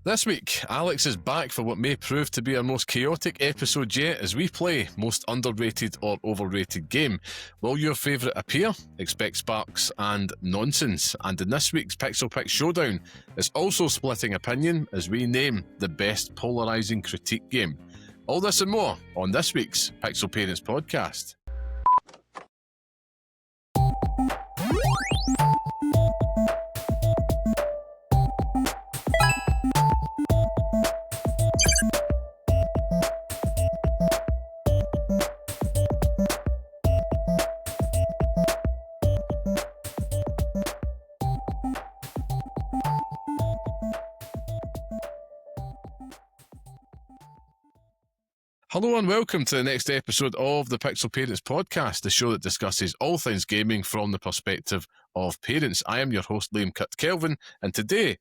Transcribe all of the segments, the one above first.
This week, Alex is back for what may prove to be our most chaotic episode yet as we play most underrated or overrated game. Will your favourite appear? Expect sparks and nonsense. And in this week's Pixel Picks Showdown, it's also splitting opinion as we name the best Polarising Critique Game. All this and more on this week's Pixel Parents Podcast. Hello and welcome to the next episode of the Pixel Parents Podcast, the show that discusses all things gaming from the perspective of parents. I am your host, Liam Kelvin, and today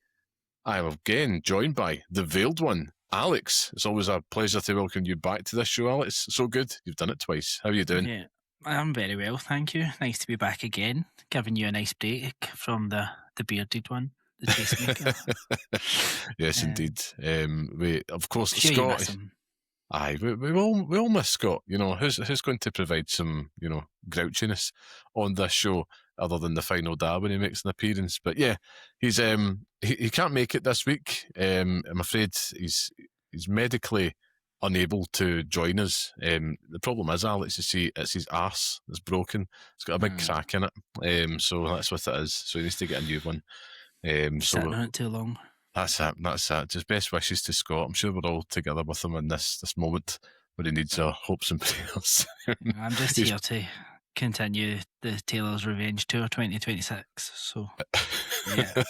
I am again joined by the veiled one, Alex. It's always a pleasure to welcome you back to this show, Alex. So good. You've done it twice. How are you doing? Yeah, I'm very well, thank you. Nice to be back again, giving you a nice break from the bearded one, the tastemaker. Yes, indeed. We, of course, Sure Scott. Aye, we all miss Scott. You know, who's going to provide some, grouchiness on this show other than the final dab when he makes an appearance? But yeah, he's he can't make it this week. I'm afraid he's medically unable to join us. The problem is, Alex, you see, it's his arse that's broken. It's got a big crack in it. So that's what it is. So he needs to get a new one. Sitting on it too long. That's it. Just best wishes to Scott. I'm sure we're all together with him in this moment where he needs our hopes and prayers. I'm just here to continue the Taylor's Revenge Tour 2026. So, yeah.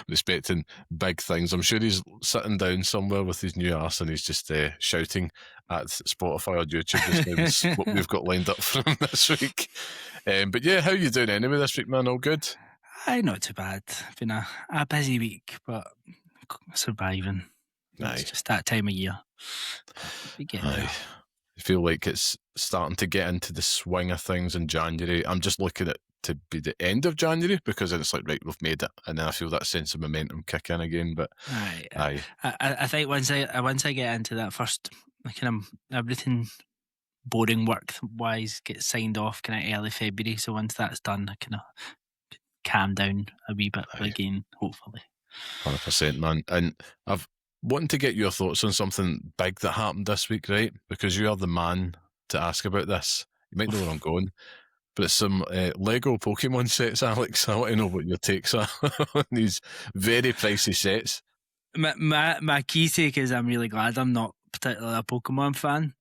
Respecting big things. I'm sure he's sitting down somewhere with his new arse and he's just shouting at Spotify or YouTube just now what we've got lined up for him this week. But yeah, how you doing anyway this week, man? All good? Aye, not too bad. Been a busy week, but surviving. Aye. It's just that time of year. Aye. I feel like it's starting to get into the swing of things in January. I'm just looking at to be the end of January because it's like, right, we've made it, and then I feel that sense of momentum kick in again. But aye. I think once I get into that first, kind of everything boring work wise gets signed off kind of early February. So once that's done, I kind of calm down a wee bit again, hopefully. 100%, man. And I've wanted to get your thoughts on something big that happened this week, right? Because you are the man to ask about this. You might know where I'm going, but it's some Lego Pokemon sets, Alex. I want to know what your takes are on these very pricey sets. My key take is I'm really glad I'm not particularly a Pokemon fan,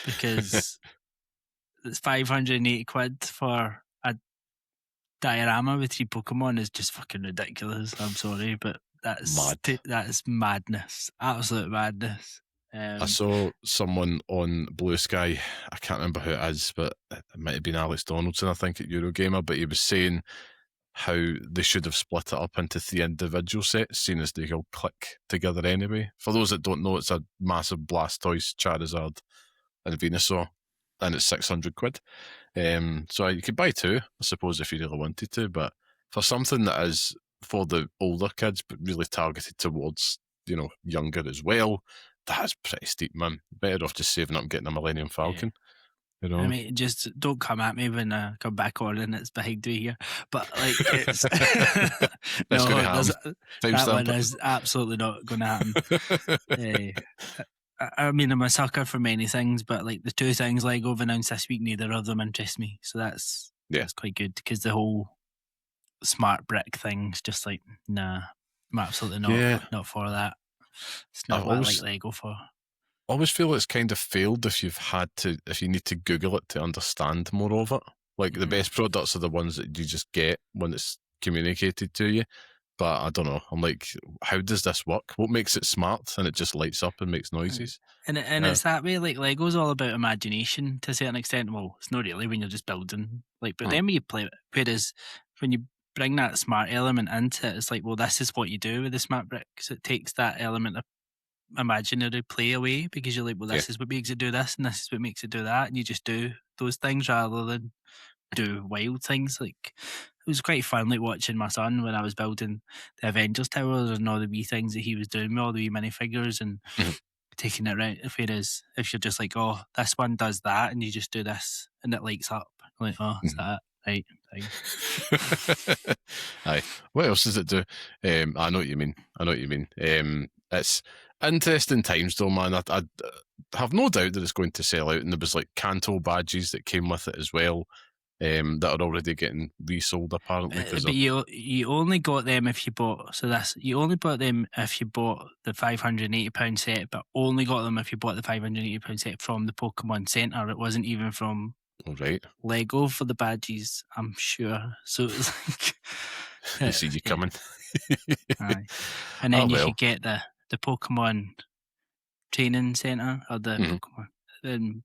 because it's 580 quid for a diorama with 3 Pokemon is just fucking ridiculous. I'm sorry, but that's madness. Absolute madness. I saw someone on Blue Sky, I can't remember who it is, but it might have been Alex Donaldson, I think, at Eurogamer, but he was saying how they should have split it up into 3 individual sets, seeing as they all click together anyway. For those that don't know, it's a massive Blastoise, Charizard and Venusaur, and it's 600 quid. So you could buy 2, I suppose, if you really wanted to, but for something that is for the older kids but really targeted towards, younger as well, that is pretty steep, man. Better off just saving up and getting a Millennium Falcon. Yeah. I mean, just don't come at me when I come back on and it's behind me here. But it's no, that one is absolutely not going to happen. I mean, I'm a sucker for many things, but like the 2 things Lego have announced this week, neither of them interest me. So that's quite good, because the whole smart brick thing's just like, nah, I'm absolutely not for that. It's not what I like Lego for. I always feel it's kind of failed if you need to Google it to understand more of it. Like the best products are the ones that you just get when it's communicated to you. But I don't know. I'm like, how does this work? What makes it smart? And it just lights up and makes noises. And it's that way. Like Lego's all about imagination to a certain extent. Well, it's not really when you're just building. But then when you play it, whereas when you bring that smart element into it, it's like, well, this is what you do with the smart bricks. It takes that element of imaginary play away, because you're like, well, this is what makes it do this, and this is what makes it do that, and you just do those things rather than do wild things. Like was quite fun, like watching my son when I was building the Avengers towers and all the wee things that he was doing with all the wee minifigures and taking it right. Whereas if you're just like, oh, this one does that, and you just do this and it lights up, I'm like, oh, is that right? Fine. Aye. What else does it do? I know what you mean. It's interesting times though, man. I have no doubt that it's going to sell out, and there was like Kanto badges that came with it as well. That are already getting resold apparently. But you only got them if you bought. So you only bought them if you bought the £580 set, but only got them if you bought the £580 set from the Pokemon Centre. It wasn't even from Lego for the badges, I'm sure. So it was like they see you coming. Aye. And then you could get the Pokemon Training Centre or the Pokemon.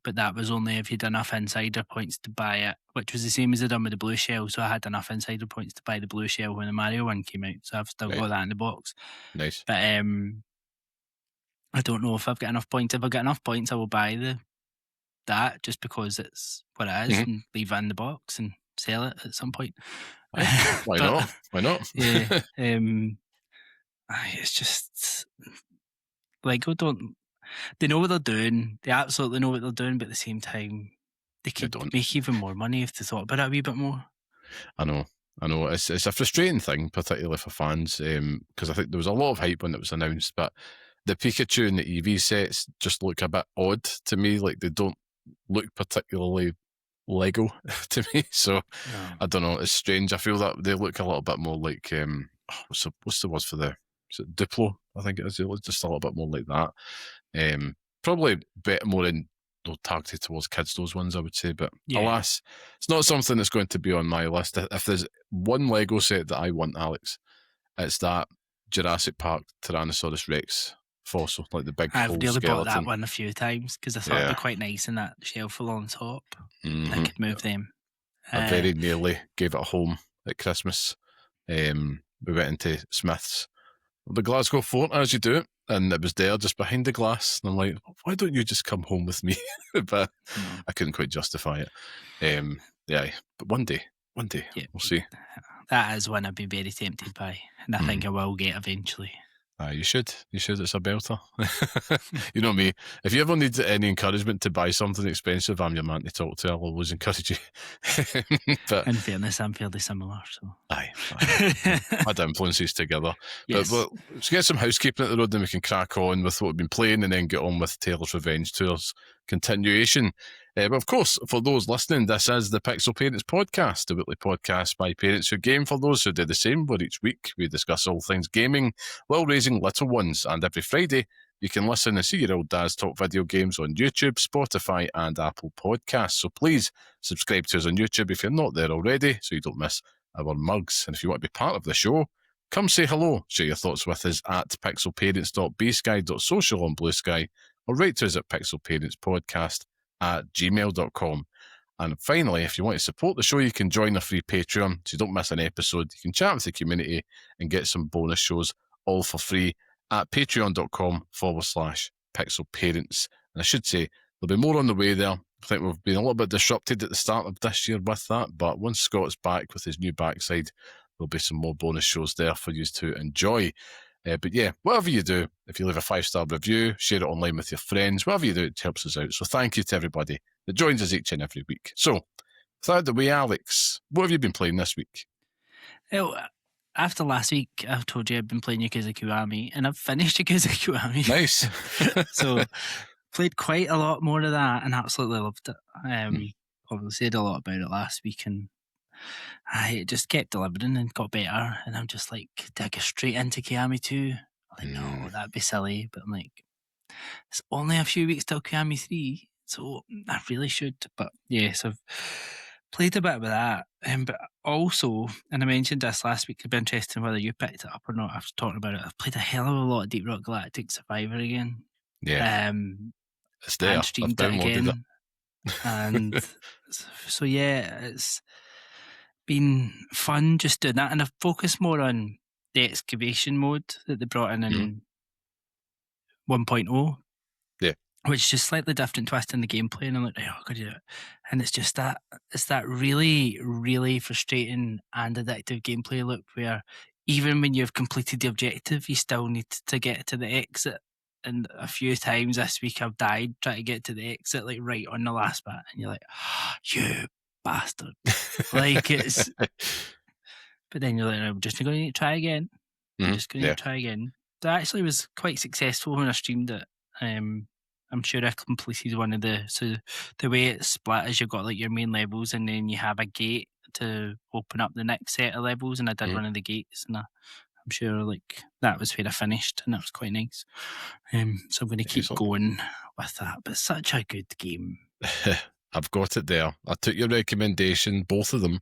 But that was only if you'd enough insider points to buy it, which was the same as I done with the blue shell. So I had enough insider points to buy the blue shell when the Mario one came out. So I've still got that in the box. Nice. But I don't know if I've got enough points. If I've got enough points, I will buy that just because it's what it is and leave it in the box and sell it at some point. Why not? Yeah. It's just Lego they know what they're doing. They absolutely know what they're doing, but at the same time, they could make even more money if they thought about it a wee bit more. I know. It's a frustrating thing, particularly for fans, because I think there was a lot of hype when it was announced, but the Pikachu and the Eevee sets just look a bit odd to me. Like, they don't look particularly Lego to me. So, I don't know. It's strange. I feel that they look a little bit more like, what's the word for is it Duplo? I think it is. It looks just a little bit more like that. Probably a bit more targeted towards kids, those ones, I would say. But alas, it's not something that's going to be on my list. If there's one Lego set that I want, Alex, it's that Jurassic Park Tyrannosaurus Rex fossil, like the big I've full nearly skeleton. bought that one a few times because I thought it'd be quite nice in that shelf along top. I could move them. I very nearly gave it a home at Christmas. We went into Smith's, the Glasgow Fort, as you do, and it was there just behind the glass. And I'm like, why don't you just come home with me? But I couldn't quite justify it. But one day, we'll see. That is one I'd be very tempted by, and I think I will get eventually. You should. It's a belter. You know me. If you ever need any encouragement to buy something expensive, I'm your man to talk to. I'll always encourage you. But in fairness, I'm fairly similar. So aye. Had influences together. Yes. But let's get some housekeeping at the road, and we can crack on with what we've been playing, and then get on with Taylor's Revenge Tour's continuation. But of course, for those listening, this is the Pixel Parents Podcast, a weekly podcast by parents who game for those who do the same, where each week we discuss all things gaming while raising little ones. And every Friday, you can listen and see your old dads talk video games on YouTube, Spotify, and Apple Podcasts. So please subscribe to us on YouTube if you're not there already, so you don't miss our mugs. And if you want to be part of the show, come say hello. Share your thoughts with us at pixelparents.bsky.social on Blue Sky, or write to us at pixelparentspodcast@gmail.com. And finally, if you want to support the show, you can join our free Patreon so you don't miss an episode. You can chat with the community and get some bonus shows all for free at patreon.com/pixelparents. And I should say, there'll be more on the way there. I think we've been a little bit disrupted at the start of this year with that, but once Scott's back with his new backside, there'll be some more bonus shows there for you to enjoy. But yeah, whatever you do, if you leave a 5-star review, share it online with your friends, whatever you do, it helps us out. So thank you to everybody that joins us each and every week. So, with that out of the way, Alex, what have you been playing this week? Well, after last week, I've told you I've been playing Yakuza Kiwami, and I've finished Yakuza Kiwami. Nice. So, played quite a lot more of that and absolutely loved it. Obviously said a lot about it last week, and it just kept delivering and got better. And I'm just like, did I go straight into Kiwami 2? I'm like, no, that'd be silly. But I'm like, it's only a few weeks till Kiwami 3, so I really should. But yes, I've played a bit with that. But also, and I mentioned this last week, it'd be interesting whether you picked it up or not after talking about it. I've played a hell of a lot of Deep Rock Galactic Survivor again. Yeah. It's there. And streamed it again. And so, yeah, it's been fun just doing that. And I've focused more on the excavation mode that they brought in 1.0. Yeah. which is just slightly different twist in the gameplay, and I'm like, oh, I could do it. And it's just that really, really frustrating and addictive gameplay loop where even when you've completed the objective, you still need to get to the exit. And a few times this week I've died trying to get to the exit, like right on the last bit, and you're like, oh, you bastard. Like it's, but then you're like, I'm just going to need to try again. I'm just going to need to try again. So I actually was quite successful when I streamed it. I'm sure I completed one of so the way it's split is you've got like your main levels and then you have a gate to open up the next set of levels, and I did one of the gates, and I'm sure like that was where I finished, and that was quite nice. So I'm going to keep going with that. But such a good game. I've got it there. I took your recommendation, both of them.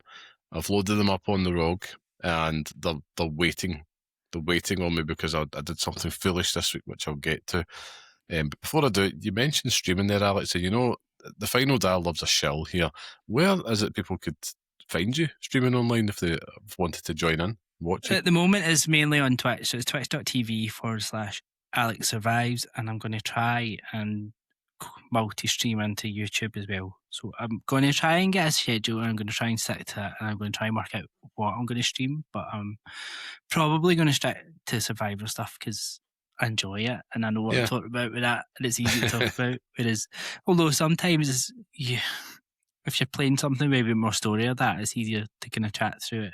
I've loaded them up on the ROG, and they're waiting. They're waiting on me because I did something foolish this week, which I'll get to. But before I do it, you mentioned streaming there, Alex, and you know, the Final Dial loves a shill here. Where is it people could find you streaming online if they wanted to join in, watch it? At the moment, it's mainly on Twitch, so it's twitch.tv/Alex Survives, and I'm going to try and multi-stream into YouTube as well. So I'm going to try and get a schedule, and I'm going to try and stick to it, and I'm going to try and work out what I'm going to stream, but I'm probably going to stick to Survivor stuff because I enjoy it, and I know what I'm talking about with that, and it's easy to talk about. Whereas, although sometimes if you're playing something maybe more story or that, it's easier to kind of chat through it.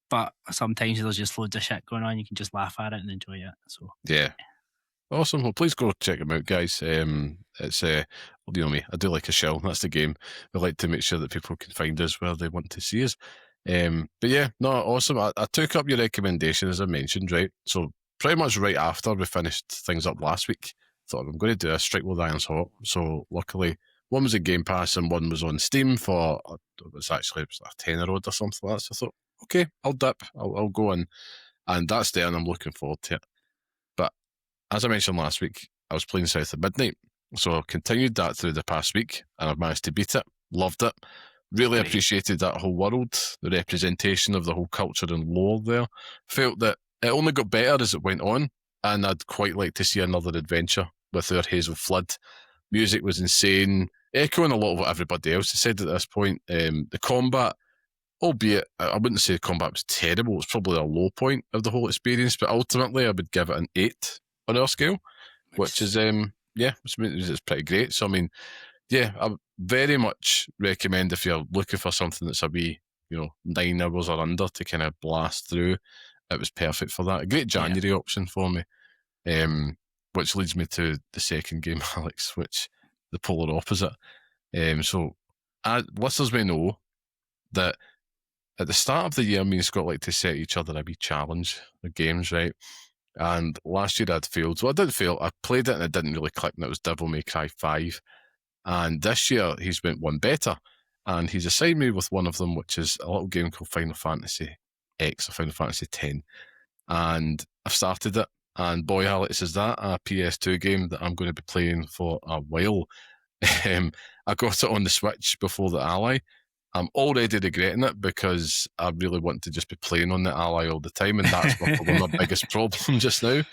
But sometimes there's just loads of shit going on. You can just laugh at it and enjoy it. So awesome. Well, please go check them out, guys. It's you know me, I do like a shell. That's the game. We like to make sure that people can find us where they want to see us. But yeah, no, awesome. I took up your recommendation, as I mentioned, right? So pretty much right after we finished things up last week, thought I'm going to do a Strike While the Iron's Hot. So luckily, one was a Game Pass and one was on Steam for it was like a tenner or something like that. So I thought, okay, I'll dip. I'll go in, and that's there, and I'm looking forward to it. But as I mentioned last week, I was playing South of Midnight, so I continued that through the past week, and I've managed to beat it. Loved it. Really appreciated that whole world, the representation of the whole culture and lore there. Felt that it only got better as it went on, and I'd quite like to see another adventure with our Hazel Flood. Music was insane, echoing a lot of what everybody else has said at this point. The combat, albeit I wouldn't say the combat was terrible, it's probably a low point of the whole experience, but ultimately I would give it an 8 on our scale, which is it's pretty great. So I mean, I very much recommend if you're looking for something that's a wee, 9 hours or under to kind of blast through, it was perfect for that. A great January option for me, which leads me to the second game, Alex, which the polar opposite. So listeners may know that at the start of the year, me and Scott like to set each other a wee challenge of games, right? And last year I'd failed. So I did fail. I played it and it didn't really click, and it was Devil May Cry 5. And this year he's went one better, and he's assigned me with one of them, which is a little game called Final Fantasy X or Final Fantasy X. And I've started it, and boy, Alex, is that a PS2 game that I'm going to be playing for a while. I got it on the Switch before the Ally. I'm already regretting it because I really want to just be playing on the Ally all the time, and that's probably my biggest problem just now.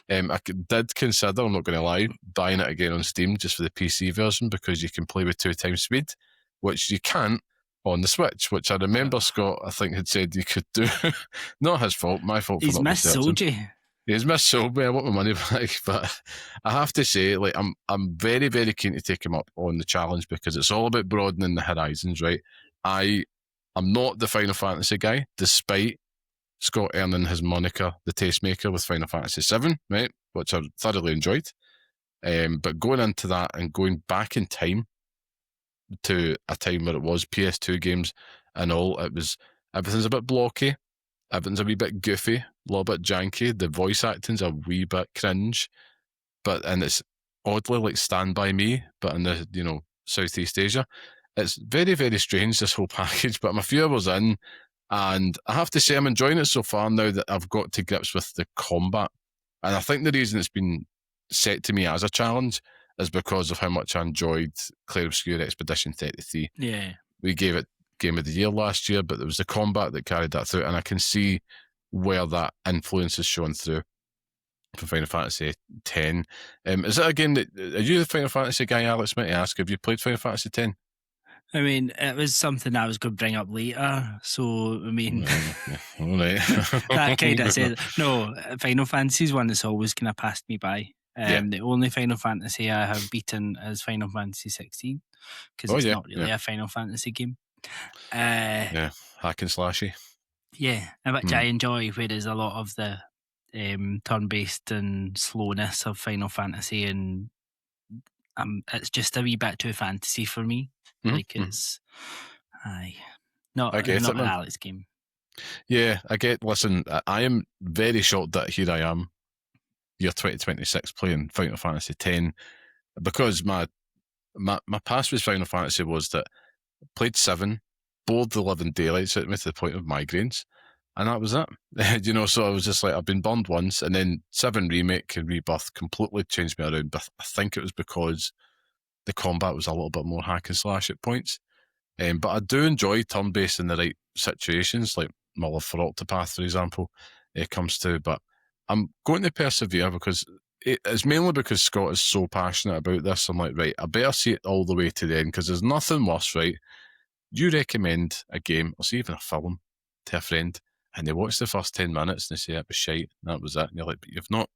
I did consider, I'm not going to lie, buying it again on Steam just for the PC version because you can play with 2 times speed, which you can't on the Switch, which I remember Scott, I think, had said you could do. Not his fault, my fault for not researching. He's missold me. I want my money back, but I have to say, like, I'm very, very keen to take him up on the challenge because it's all about broadening the horizons, right? I'm not the Final Fantasy guy, despite Scott earning his moniker, the Tastemaker, with Final Fantasy VII, right? Which I thoroughly enjoyed. But going into that and going back in time to a time where it was PS2 games and all, everything's a bit blocky, everything's a wee bit goofy, a little bit janky. The voice acting's a wee bit cringe, and it's oddly like Stand By Me, but in the Southeast Asia. It's very, very strange, this whole package, but I'm a few hours in, and I have to say I'm enjoying it so far now that I've got to grips with the combat. And I think the reason it's been set to me as a challenge is because of how much I enjoyed Clair Obscur Expedition 33. Yeah. We gave it Game of the Year last year, but there was the combat that carried that through, and I can see where that influence is showing through. for Final Fantasy X. Is it a game that... Are you the Final Fantasy guy, Alex? Might I ask, have you played Final Fantasy X? I mean, it was something I was going to bring up later. So, I mean, all right. that kind of says... No, Final Fantasy's one that's always kind of passed me by. The only Final Fantasy I have beaten is Final Fantasy 16, because it's not really a Final Fantasy game. Hack and slashy. Yeah, which I enjoy, whereas a lot of the turn-based and slowness of Final Fantasy, and it's just a wee bit too fantasy for me. Like it's, not an Alex game. Yeah, I get. Listen, I am very shocked that here I am, year 2026, playing Final Fantasy X, because my past with Final Fantasy was that I played 7, bored the living daylights out of me to the point of migraines, and that was it. So I was just like, I've been burned once, and then 7 Remake and Rebirth completely changed me around. But I think it was because the combat was a little bit more hack and slash at points. But I do enjoy turn-based in the right situations, like my love for Octopath, for example, it comes to. But I'm going to persevere because it's mainly because Scott is so passionate about this. I'm like, right, I better see it all the way to the end, because there's nothing worse, right? You recommend a game, or even a film, to a friend, and they watch the first 10 minutes and they say it was shite, and that was it. And you're like, but you've not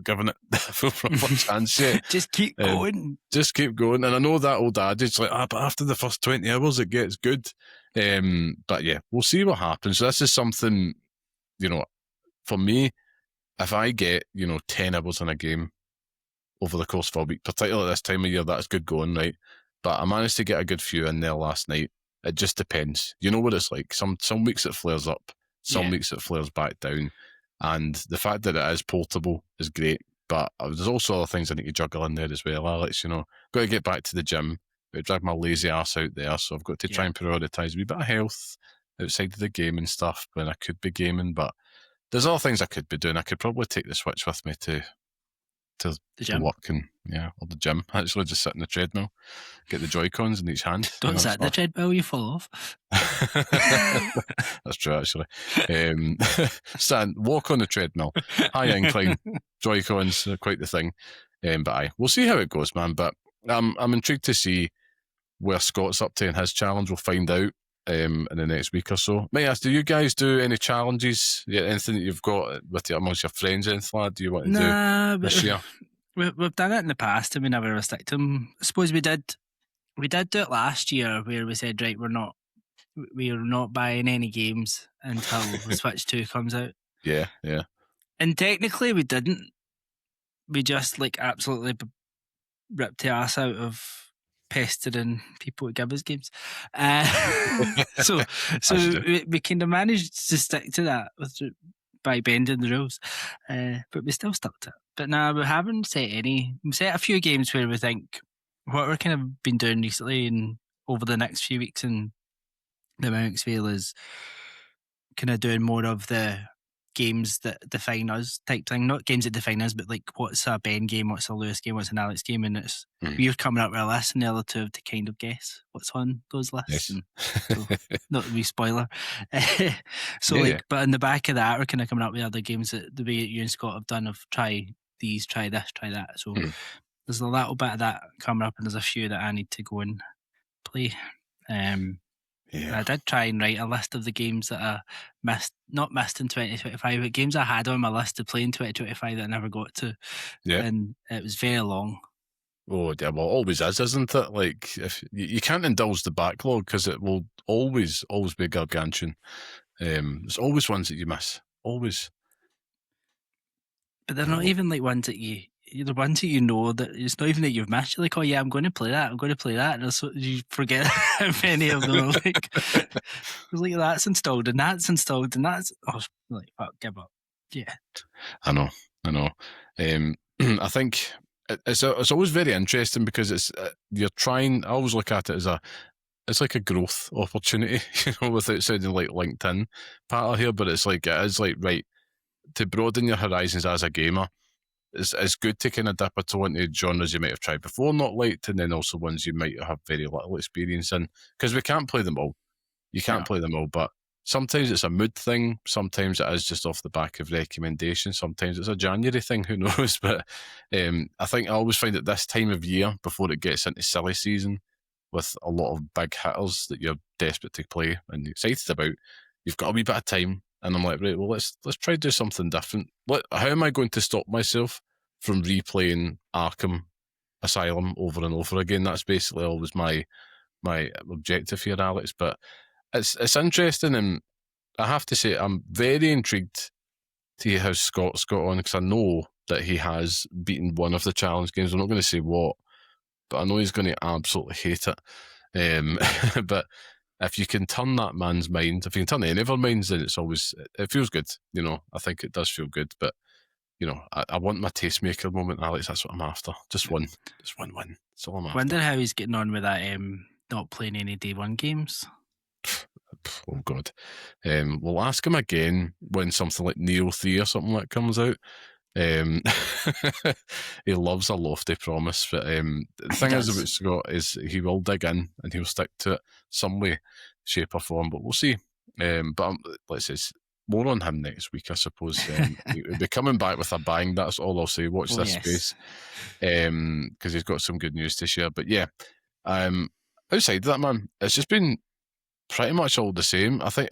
given it the full proper chance yet. Just keep going. Just keep going. And I know that old adage, like, but after the first 20 hours, it gets good. But yeah, we'll see what happens. So this is something, for me, if I get, 10 hours in a game over the course of a week, particularly this time of year, that's good going, right? But I managed to get a good few in there last night. It just depends. You know what it's like. Some weeks it flares up, some weeks it flares back down. And the fact that it is portable is great. But there's also other things I need to juggle in there as well, Alex. Got to get back to the gym. Got to drag my lazy ass out there. So I've got to try and prioritise a wee bit of health outside of the game and stuff when I could be gaming. But there's other things I could be doing. I could probably take the Switch with me to the work and or the gym. Actually, just sit in the treadmill, get the Joy-Cons in each hand. Don't sit in the treadmill, you fall off. That's true, actually. Walk on the treadmill, high incline, Joy-Cons, quite the thing. But we'll see how it goes, man. But I'm intrigued to see where Scott's up to in his challenge. We'll find out in the next week or so. May I ask, do you guys do any challenges? Yeah, anything that you've got amongst your friends, anything like that? Do you want to do this year? We've done it in the past and we never ever stick to them. I suppose we did do it last year where we said, right, we are not buying any games until the Switch 2 comes out. Yeah. And technically we didn't. We just absolutely ripped the ass out of pestering people to give us games. So we kind of managed to stick to that by bending the rules. But we still stuck to it. But now we haven't set any. We set a few games where we think what we're kind of been doing recently and over the next few weeks in the Mimics Vale is kind of doing more of the games that define us type thing. Not games that define us, but what's a Ben game, what's a Lewis game, what's an Alex game, and it's we're coming up with a list and the other two have to kind of guess what's on those lists. Yes. And so, not a wee spoiler. But in the back of that, we're kind of coming up with other games that the way you and Scott have done of try these, try this, try that. So there's a little bit of that coming up, and there's a few that I need to go and play. I did try and write a list of the games that I not missed in 2025, but games I had on my list to play in 2025 that I never got to. Yeah. And it was very long. Oh, yeah, well, it always is, isn't it? If you can't indulge the backlog because it will always be gargantuan. There's always ones that you miss. Always. But they're not even ones that the ones that that it's not even that you've missed. You're like, oh yeah, I'm going to play that. And so you forget how many of them are it's that's installed and that's installed and that's fuck, give up. Yeah, I know. I think it's always very interesting because it's you're trying. I always look at it as it's like a growth opportunity, without sounding like LinkedIn patter here, but it's it is right to broaden your horizons as a gamer. It's good to kind of dip a toe into genres you might have tried before, not liked, and then also ones you might have very little experience in, because we can't play them all. You can't play them all, but sometimes it's a mood thing, sometimes it is just off the back of recommendation, sometimes it's a January thing, who knows. But I think I always find at this time of year, before it gets into silly season, with a lot of big hitters that you're desperate to play and excited about, you've got a wee bit of time, and I'm like, right, well, let's try to do something different. How am I going to stop myself from replaying Arkham Asylum over and over again? That's basically always my objective here, Alex. But it's interesting, and I have to say I'm very intrigued to hear how Scott's got on, because I know that he has beaten one of the challenge games. I'm not going to say what, but I know he's going to absolutely hate it. But if you can turn that man's mind, if you can turn any of our minds, then it feels good. I think it does feel good. But I want my tastemaker moment, Alex. That's what I'm after. Just one win. That's all I'm after. Wonder how he's getting on with that. Not playing any day one games. Oh God. We'll ask him again when something like Neo 3 or something like that comes out. He loves a lofty promise, but the thing is about Scott is he will dig in and he'll stick to it some way, shape or form, but we'll see. But let's say more on him next week, I suppose. He'll be coming back with a bang, that's all I'll say. Watch this space, because he's got some good news to share. But yeah, outside of that, man, it's just been pretty much all the same. I think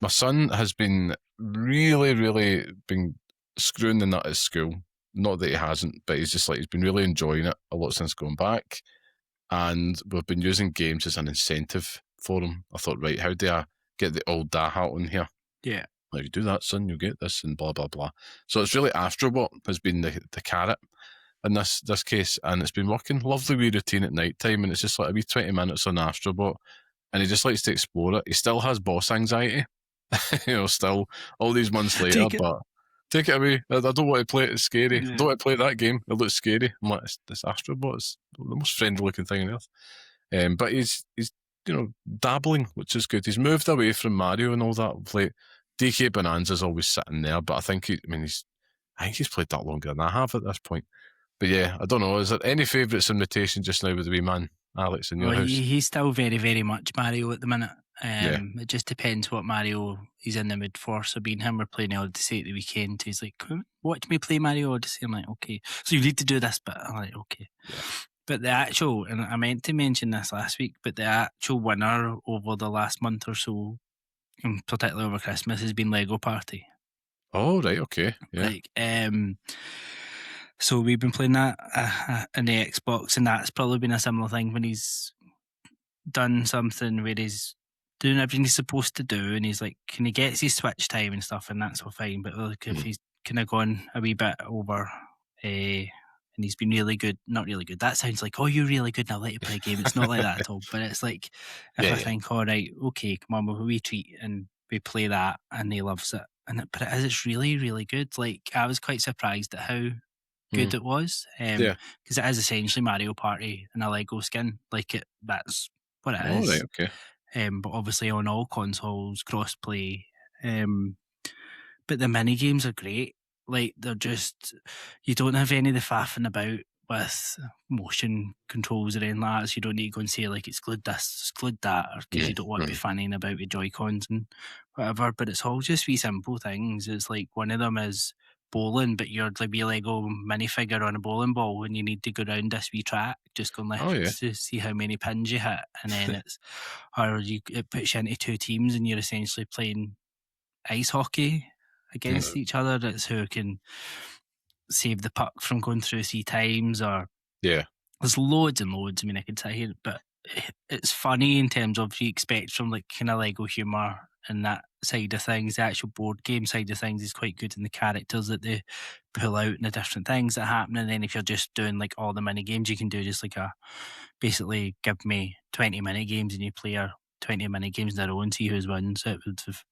my son has been really, really been screwing the nut at school. Not that he hasn't, but he's been really enjoying it a lot since going back. And we've been using games as an incentive for him. I thought, right, how do I get the old dad hat on here? Yeah. If you do that, son, you'll get this, and blah, blah, blah. So it's really Astrobot has been the carrot in this case, and it's been working. Lovely wee routine at night time, and it's just like a wee 20 minutes on Astrobot, and he just likes to explore it. He still has boss anxiety, still all these months later, but take it away. I don't want to play it. It's scary. Yeah. I don't want to play that game. It looks scary. I'm like, this Astrobot is the most friendly looking thing on earth. But he's dabbling, which is good. He's moved away from Mario and all that. Like DK Bonanza's always sitting there, but I think he's played that longer than I have at this point. But yeah, I don't know. Is there any favourites in rotation just now with the wee man, Alex, in your house? He's still very, very much Mario at the minute. It just depends what Mario he's in the mood for. So being him, we're playing Odyssey at the weekend. He's like, watch me play Mario Odyssey. I'm like, okay. So you need to do this, but I'm like, okay. Yeah. But the actual, and I meant to mention this last week, but the actual winner over the last month or so, and particularly over Christmas, has been Lego Party. Oh, right, okay. Yeah. So we've been playing that in the Xbox, and that's probably been a similar thing when he's done something where he's doing everything he's supposed to do, and he's like, can he get his Switch time and stuff, and that's all fine. But like, if he's kind of gone a wee bit over, and he's been really good, not really good. That sounds like, oh, you're really good, and I'll let you play a game. It's not like that at all. But it's like, if I think, all right, okay, come on, we'll treat, and we play that, and he loves it. But it's really, really good. Like, I was quite surprised at how good it was, because it is essentially Mario Party in a Lego skin. Like that's what it is. Right, okay. But obviously on all consoles, crossplay. But the mini games are great. Like they're just, you don't have any of the faffing about with motion controls or anything like that. So you don't need to go and say like it's glued this, it's glued that, because you don't want to be fanning about with Joy-Cons and whatever. But it's all just wee simple things. It's like one of them is bowling, but you're like a Lego minifigure on a bowling ball, and you need to go down this wee track, just going left to see how many pins you hit, and then it puts you into two teams, and you're essentially playing ice hockey against each other. It's who can save the puck from going through 3 times, or there's loads and loads. I mean, I could say here, but it's funny in terms of you expect from like kind of Lego humor and that side of things. The actual board game side of things is quite good in the characters that they pull out and the different things that happen. And then if you're just doing like all the mini games, you can do just like basically give me 20 mini games and you play 20 mini games in a row and see who's wins. So it would have,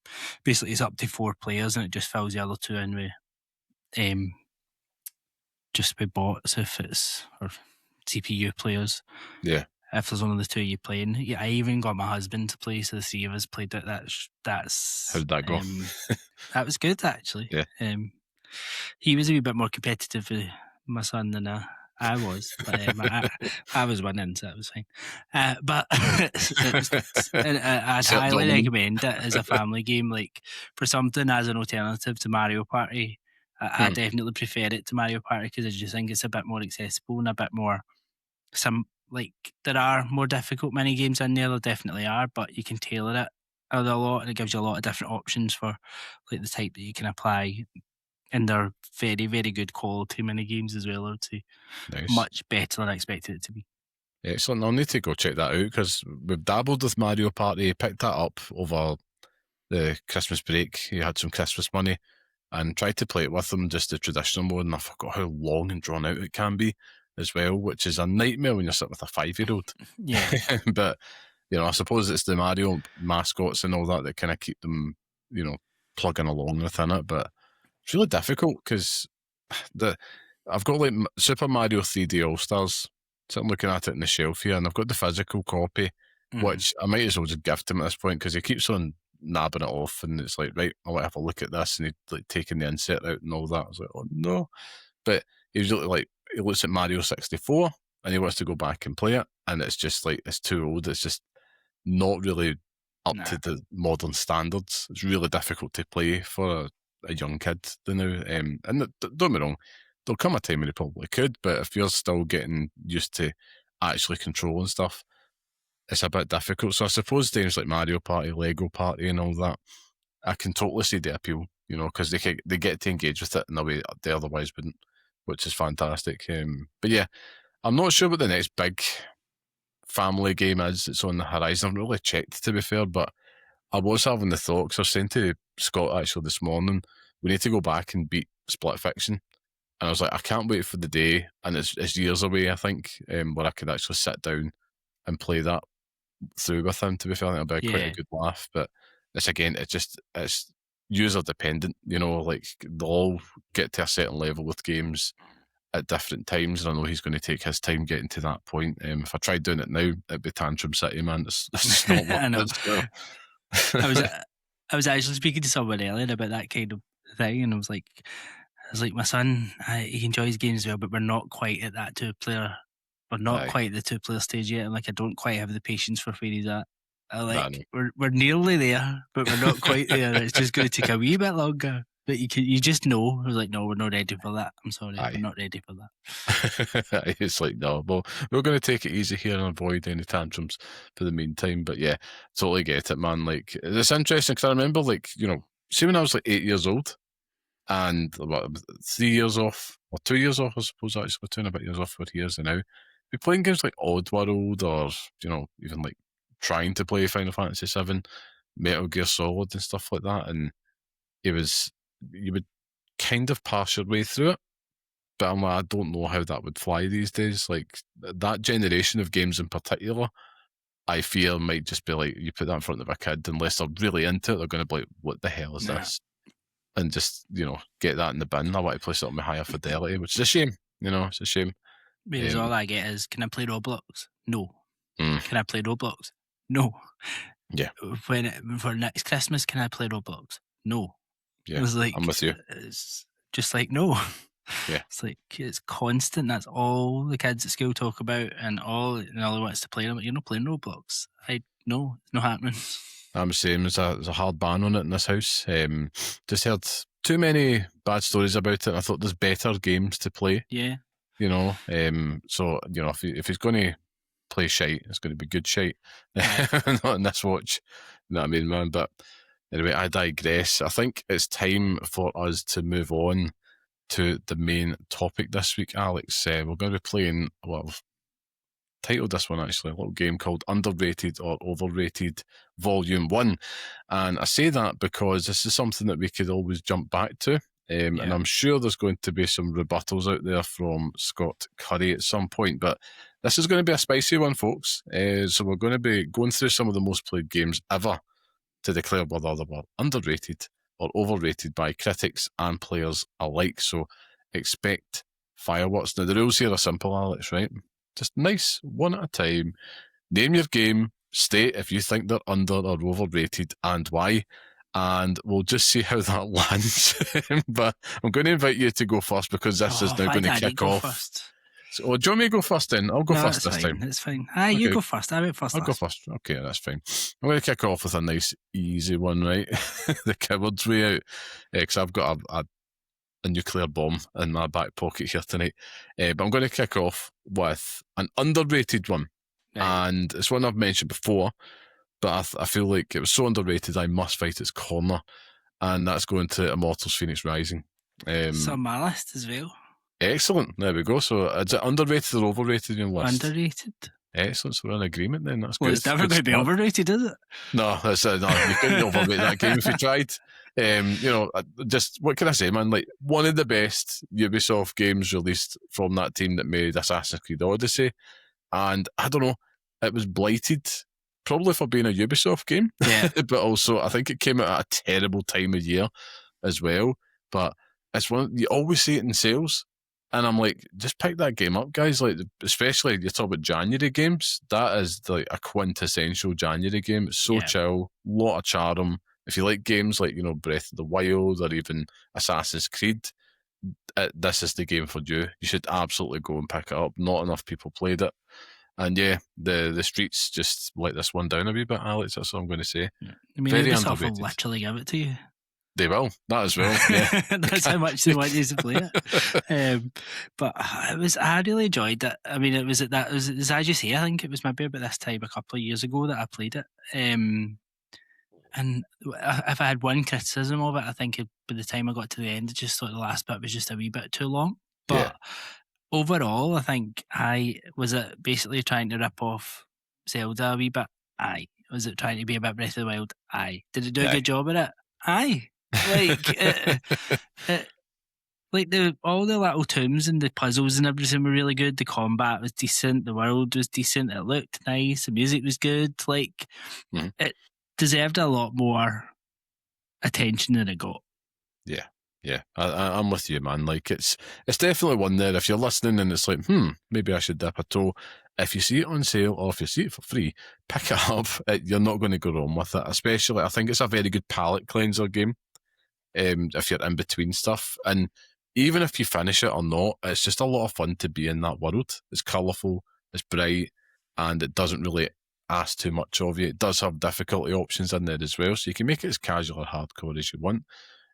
basically it's up to 4 players, and it just fills the other 2 in with just with bots if it's, or CPU players. Yeah. If there's one of the 2 you playing. Yeah, I even got my husband to play, so the 3 of us played it. That's how'd that go? That was good actually. Yeah. He was a wee bit more competitive with my son than I I was, but I was winning, so it was fine. But I'd highly recommend it as a family game, like for something as an alternative to Mario Party. I definitely prefer it to Mario Party because I just think it's a bit more accessible and a bit more like there are more difficult mini games in there definitely are, but you can tailor it a lot and it gives you a lot of different options for like the type that you can apply, and they're very, very good quality mini games as well. I would say much better than I expected it to be. Excellent. I'll need to go check that out because we've dabbled with Mario Party, picked that up over the Christmas break. You had some Christmas money and tried to play it with them, just the traditional mode, and I forgot how long and drawn out it can be as well, which is a nightmare when you're sitting with a 5-year-old. Yeah. But, I suppose it's the Mario mascots and all that kind of keep them, plugging along within it. But it's really difficult because I've got like Super Mario 3D All-Stars. So I'm looking at it in the shelf here, and I've got the physical copy, which I might as well just gift him at this point because he keeps on nabbing it off, and it's like, right, I want to have a look at this, and he's like taking the insert out and all that. I was like, oh no. But he looks at Mario 64 and he wants to go back and play it, and it's just like, it's too old. It's just not really up to the modern standards. It's really difficult to play for a young kid now. And don't get me wrong, there'll come a time when he probably could, but if you're still getting used to actually controlling stuff, it's a bit difficult. So I suppose games like Mario Party, Lego Party and all that, I can totally see the appeal, because they get to engage with it in a way they otherwise wouldn't, which is fantastic. But yeah, I'm not sure what the next big family game is. It's on the horizon. I've not really checked, to be fair, but I was having the thought, because I was saying to Scott actually this morning, we need to go back and beat Split Fiction. And I was like, I can't wait for the day, and it's years away, I think, where I could actually sit down and play that through with him. To be fair, I think it'll be quite a good laugh. But it's user dependent, like they'll all get to a certain level with games at different times, and I know he's going to take his time getting to that point. If I tried doing it now, it'd be Tantrum City, man. It's just not I know. I was actually speaking to someone earlier about that kind of thing, and I was like, my son, he enjoys games well, but we're not quite at that two-player. We're not quite at the two-player stage yet. And I don't quite have the patience for where he's at. We're nearly there, but we're not quite there. It's just going to take a wee bit longer. But you just know. I was like, no, we're not ready for that. I'm sorry, we're not ready for that. It's like, no, well, we're going to take it easy here and avoid any tantrums for the meantime. But yeah, totally get it, man. Like, it's interesting because I remember, see when I was 8 years old, and 3 years off, or 2 years off, I suppose, actually, we're 2 and a bit years off for years now. We're playing games like Oddworld, or, even trying to play Final Fantasy VII, Metal Gear Solid and stuff like that, and you would kind of pass your way through it, but I'm like, I don't know how that would fly these days. Like, that generation of games in particular, I fear might just be like, you put that in front of a kid, unless they're really into it, they're going to be like, what the hell is this? And just, get that in the bin. I want to play something with higher fidelity, which is a shame. It's a shame. Because all I get is, can I play Roblox? No. Can I play Roblox? No. Yeah. For next Christmas, can I play Roblox? No. Yeah, it was like, I'm with you. It's just like, no. Yeah. It's like, it's constant. That's all the kids at school talk about, and all he wants to play. I'm like, you're not playing Roblox. No, it's not happening. I'm the same. There's a hard ban on it in this house. Just heard too many bad stories about it. I thought there's better games to play. Yeah. So, if he's going to play shite, it's going to be good shite. Not in this watch. You know what I mean, man? But anyway, I digress. I think it's time for us to move on to the main topic this week, Alex. We're going to be playing, I've titled this one actually, a little game called Underrated or Overrated Volume 1. And I say that because this is something that we could always jump back to. And I'm sure there's going to be some rebuttals out there from Scott Curry at some point, but this is going to be a spicy one, folks. So we're going to be going through some of the most played games ever to declare whether they were underrated or overrated by critics and players alike. So expect fireworks. Now, the rules here are simple, Alex, right? Just nice, one at a time. Name your game, state if you think they're under or overrated and why, and we'll just see how that lands. But I'm going to invite you to go first because this is now going to kick off. First. So, do you want me to go first then? I'll go first this time. It's fine. Aye, you go first. I went first. I'll go first. Okay, that's fine. I'm going to kick off with a nice, easy one, right? The coward's way out. Because I've got a nuclear bomb in my back pocket here tonight. But I'm going to kick off with an underrated one. Right. And it's one I've mentioned before, but I feel like it was so underrated I must fight its corner. And that's going to Immortals Phoenix Rising. It's on my list as well. Excellent. There we go. So is it underrated or overrated in your list? Underrated. Excellent. So we're in agreement then. That's good. It's never going to be overrated, is it? No, that's no. You couldn't overrate that game if you tried. Just what can I say, man? Like one of the best Ubisoft games released from that team that made Assassin's Creed Odyssey, and I don't know, it was blighted. Probably for being a Ubisoft game, yeah. But also I think it came out at a terrible time of year as well. But it's one you always see it in sales, and I'm like, just pick that game up, guys. Like, especially you talk about January games, that is like a quintessential January game. It's so chill, lot of charm. If you like games like Breath of the Wild or even Assassin's Creed, this is the game for you. You should absolutely go and pick it up. Not enough people played it. And yeah, the streets just let this one down a wee bit, Alex. That's what I'm going to say. I mean, Ubisoft will literally give it to you. They will. That as well. Yeah. That's how much they want you to play it. But I really enjoyed it. I mean, it was as you say. I think it was maybe about this time a couple of years ago that I played it. And if I had one criticism of it, I think by the time I got to the end, I just thought the last bit was just a wee bit too long. But overall, I think was it basically trying to rip off Zelda a wee bit? Aye. Was it trying to be a bit Breath of the Wild? Aye. Did it do a good job at it? Aye. Like all the little tombs and the puzzles and everything were really good. The combat was decent. The world was decent. It looked nice. The music was good. Like it deserved a lot more attention than it got. Yeah, I'm with you, man. Like it's definitely one there. If you're listening and it's like, maybe I should dip a toe. If you see it on sale or if you see it for free, pick it up. You're not going to go wrong with it. Especially, I think it's a very good palate cleanser game. If you're in between stuff, and even if you finish it or not, it's just a lot of fun to be in that world. It's colourful, it's bright, and it doesn't really ask too much of you. It does have difficulty options in there as well, so you can make it as casual or hardcore as you want.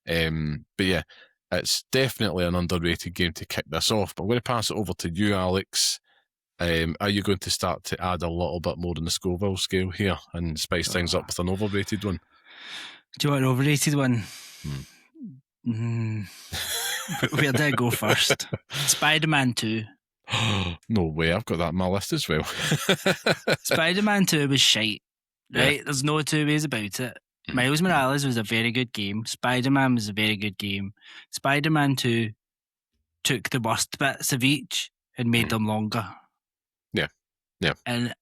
But yeah, it's definitely an underrated game to kick this off. But I'm going to pass it over to you, Alex. Are you going to start to add a little bit more on the Scoville scale here and spice things up with an overrated one? Do you want an overrated one? Where did I go first? Spider-Man 2. No way, I've got that on my list as well. Spider-Man 2 was shite, right? Yeah. There's no two ways about it. Miles Morales was a very good game. Spider-Man was a very good game. Spider-Man 2 took the worst bits of each and made them longer. Yeah. And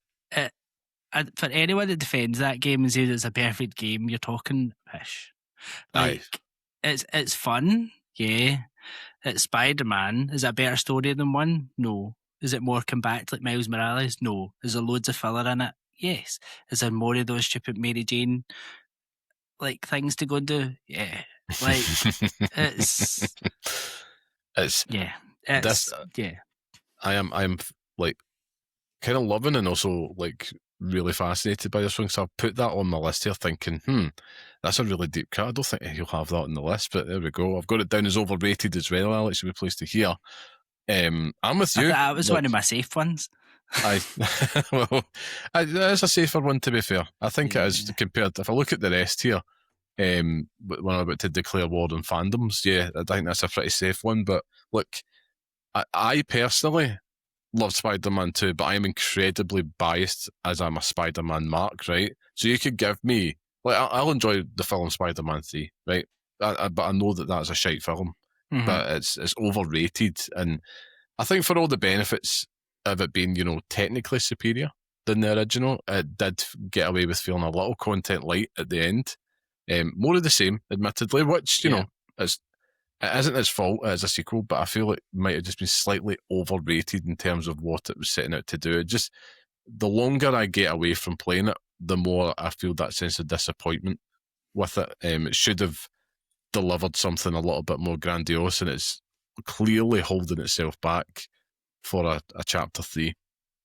for anyone that defends that game and says it's a perfect game, you're talking pish. Like, it's fun, yeah. It's Spider-Man. Is it a better story than one? No. Is it more compact like Miles Morales? No. Is there loads of filler in it? Yes. Is there more of those stupid Mary Jane like things to go and do? Yeah. Like it's yeah. I am like kind of loving and also like really fascinated by this one, so I've put that on my list here thinking, that's a really deep cut. I don't think he'll have that on the list, but there we go. I've got it down as overrated as well, Alex. You'll be pleased to hear. I'm with you. That was one of my safe ones. Well, it's a safer one, to be fair. I think it is compared. If I look at the rest here, when I'm about to declare war on fandoms, yeah, I think that's a pretty safe one. But look, I personally love Spider-Man 2, but I'm incredibly biased as I'm a Spider-Man mark, right? So you could give me, like, I'll enjoy the film Spider-Man 3, right? But I know that that's a shite film, but it's overrated, and I think for all the benefits of it being, technically superior than the original, it did get away with feeling a little content light at the end. More of the same, admittedly, which, it isn't its fault as a sequel, but I feel it might have just been slightly overrated in terms of what it was setting out to do. It just, the longer I get away from playing it, the more I feel that sense of disappointment with it. It should have delivered something a little bit more grandiose, and it's clearly holding itself back for a chapter 3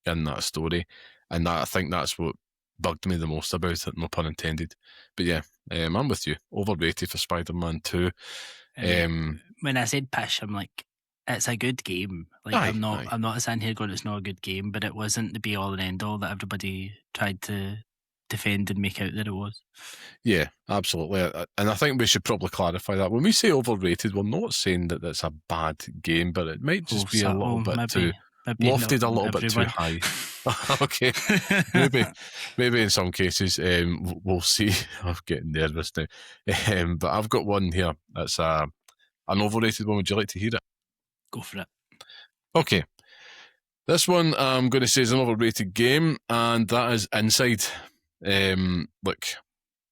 in that story, and I think that's what bugged me the most about it, no pun intended. But yeah, I'm with you. Overrated for Spider-Man 2. When I said pish, I'm like, it's a good game. Like I'm not sitting here going it's not a good game, but it wasn't the be all and end all that everybody tried to defend and make out that it was. Yeah, absolutely. And I think we should probably clarify that. When we say overrated, we're not saying that it's a bad game, but it might just be a little bit too lofted, a little bit too high. Okay, maybe in some cases, we'll see. I'm getting nervous now, but I've got one here that's an overrated one. Would you like to hear it? Go for it. Okay, this one I'm going to say is an overrated game, and that is Inside. Look,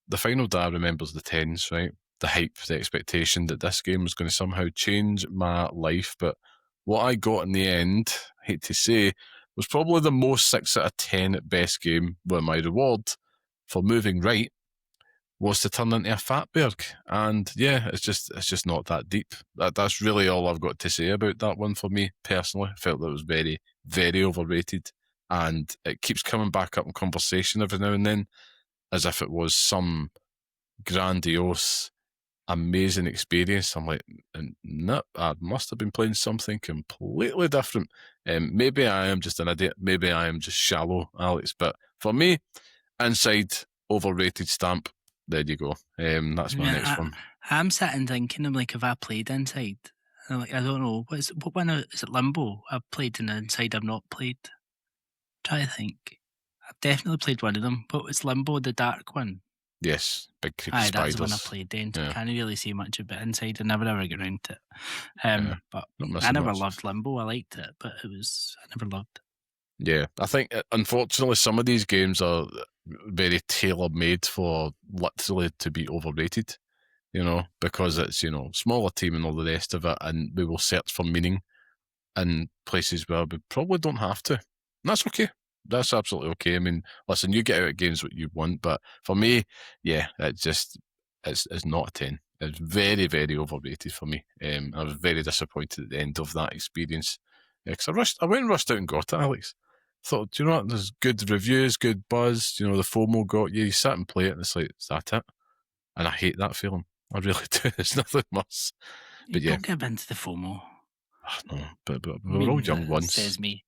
the final day remembers the 10s, right? The hype, the expectation that this game was going to somehow change my life, but what I got in the end, I hate to say, was probably the most 6 out of 10 at best game, where my reward for moving right was to turn into a fatberg. And yeah, it's just not that deep. That's really all I've got to say about that one for me, personally. I felt that it was very, very overrated. And it keeps coming back up in conversation every now and then, as if it was some grandiose, amazing experience. I'm like, no, I must have been playing something completely different. Maybe I am just an idiot. Maybe I am just shallow, Alex. But for me, Inside, overrated stamp. There you go. That's my next one. I'm sitting thinking, I'm like, have I played Inside? I'm like, I don't know. What one is it? Limbo? I've played in Inside. I've not played. Try to think. I've definitely played one of them. But it's Limbo, the dark one. Yes, big creepy spiders. That's the one I played then. So I can't really see much about Inside. I never ever get around to it. But I never loved Limbo. I liked it, but I never loved it. Yeah, I think unfortunately some of these games are very tailor-made for literally to be overrated, because it's, smaller team and all the rest of it, and we will search for meaning in places where we probably don't have to. And that's okay. That's absolutely okay. I mean, listen, you get out of games what you want, but for me, yeah, it's not a 10. It's very, very overrated for me. I was very disappointed at the end of that experience. Yeah, because I went and rushed out and got it, Alex. Thought, do you know what? There's good reviews, good buzz. The FOMO got you. You sit and play it, and it's like, is that it? And I hate that feeling. I really do. There's nothing worse. But don't get into the FOMO. No, but we were all young once. Says me.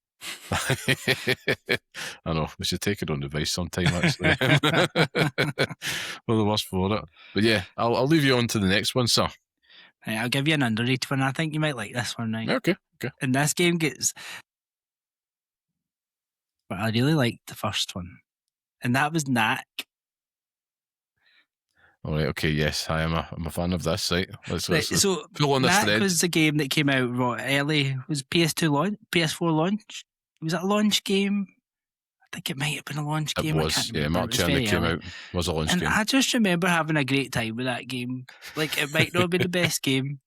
I know. We should take it on device sometime, actually. We're the worst for it. But yeah, I'll leave you on to the next one, sir. Right, I'll give you an underrated one. I think you might like this one, right? Okay. And this game gets... But I really liked the first one. And that was Knack. All right, okay, yes, I'm a fan of this, right? Let's so pull on this Knack thread. Was the game that came out early. It was PS4 launch? Was it a launch game? I think it might have been a launch game. It was, yeah, March Early came out. Was a launch game. And I just remember having a great time with that game. Like, it might not be the best game,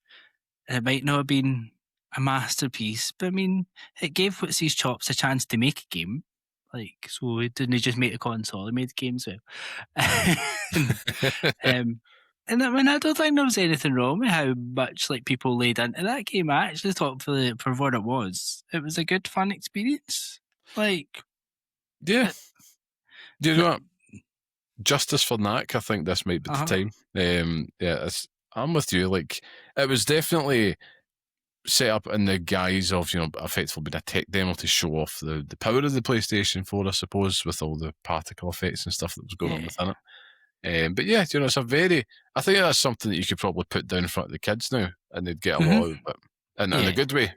and it might not have been a masterpiece, but I mean, it gave What's His Chops a chance to make a game. Like, so it didn't just make a console, it made games well. And I mean, I don't think there was anything wrong with how much people laid into that game. I actually thought for what it was a good fun experience. Yeah. Do you know what? Justice for Knack, I think this might be the time. I'm with you. It was definitely set up in the guise of, effectively being a tech demo to show off the power of the PlayStation 4, I suppose, with all the particle effects and stuff that was going on within it. But yeah, it's I think that's something that you could probably put down in front of the kids now, and they'd get a lot out of it, in a good way,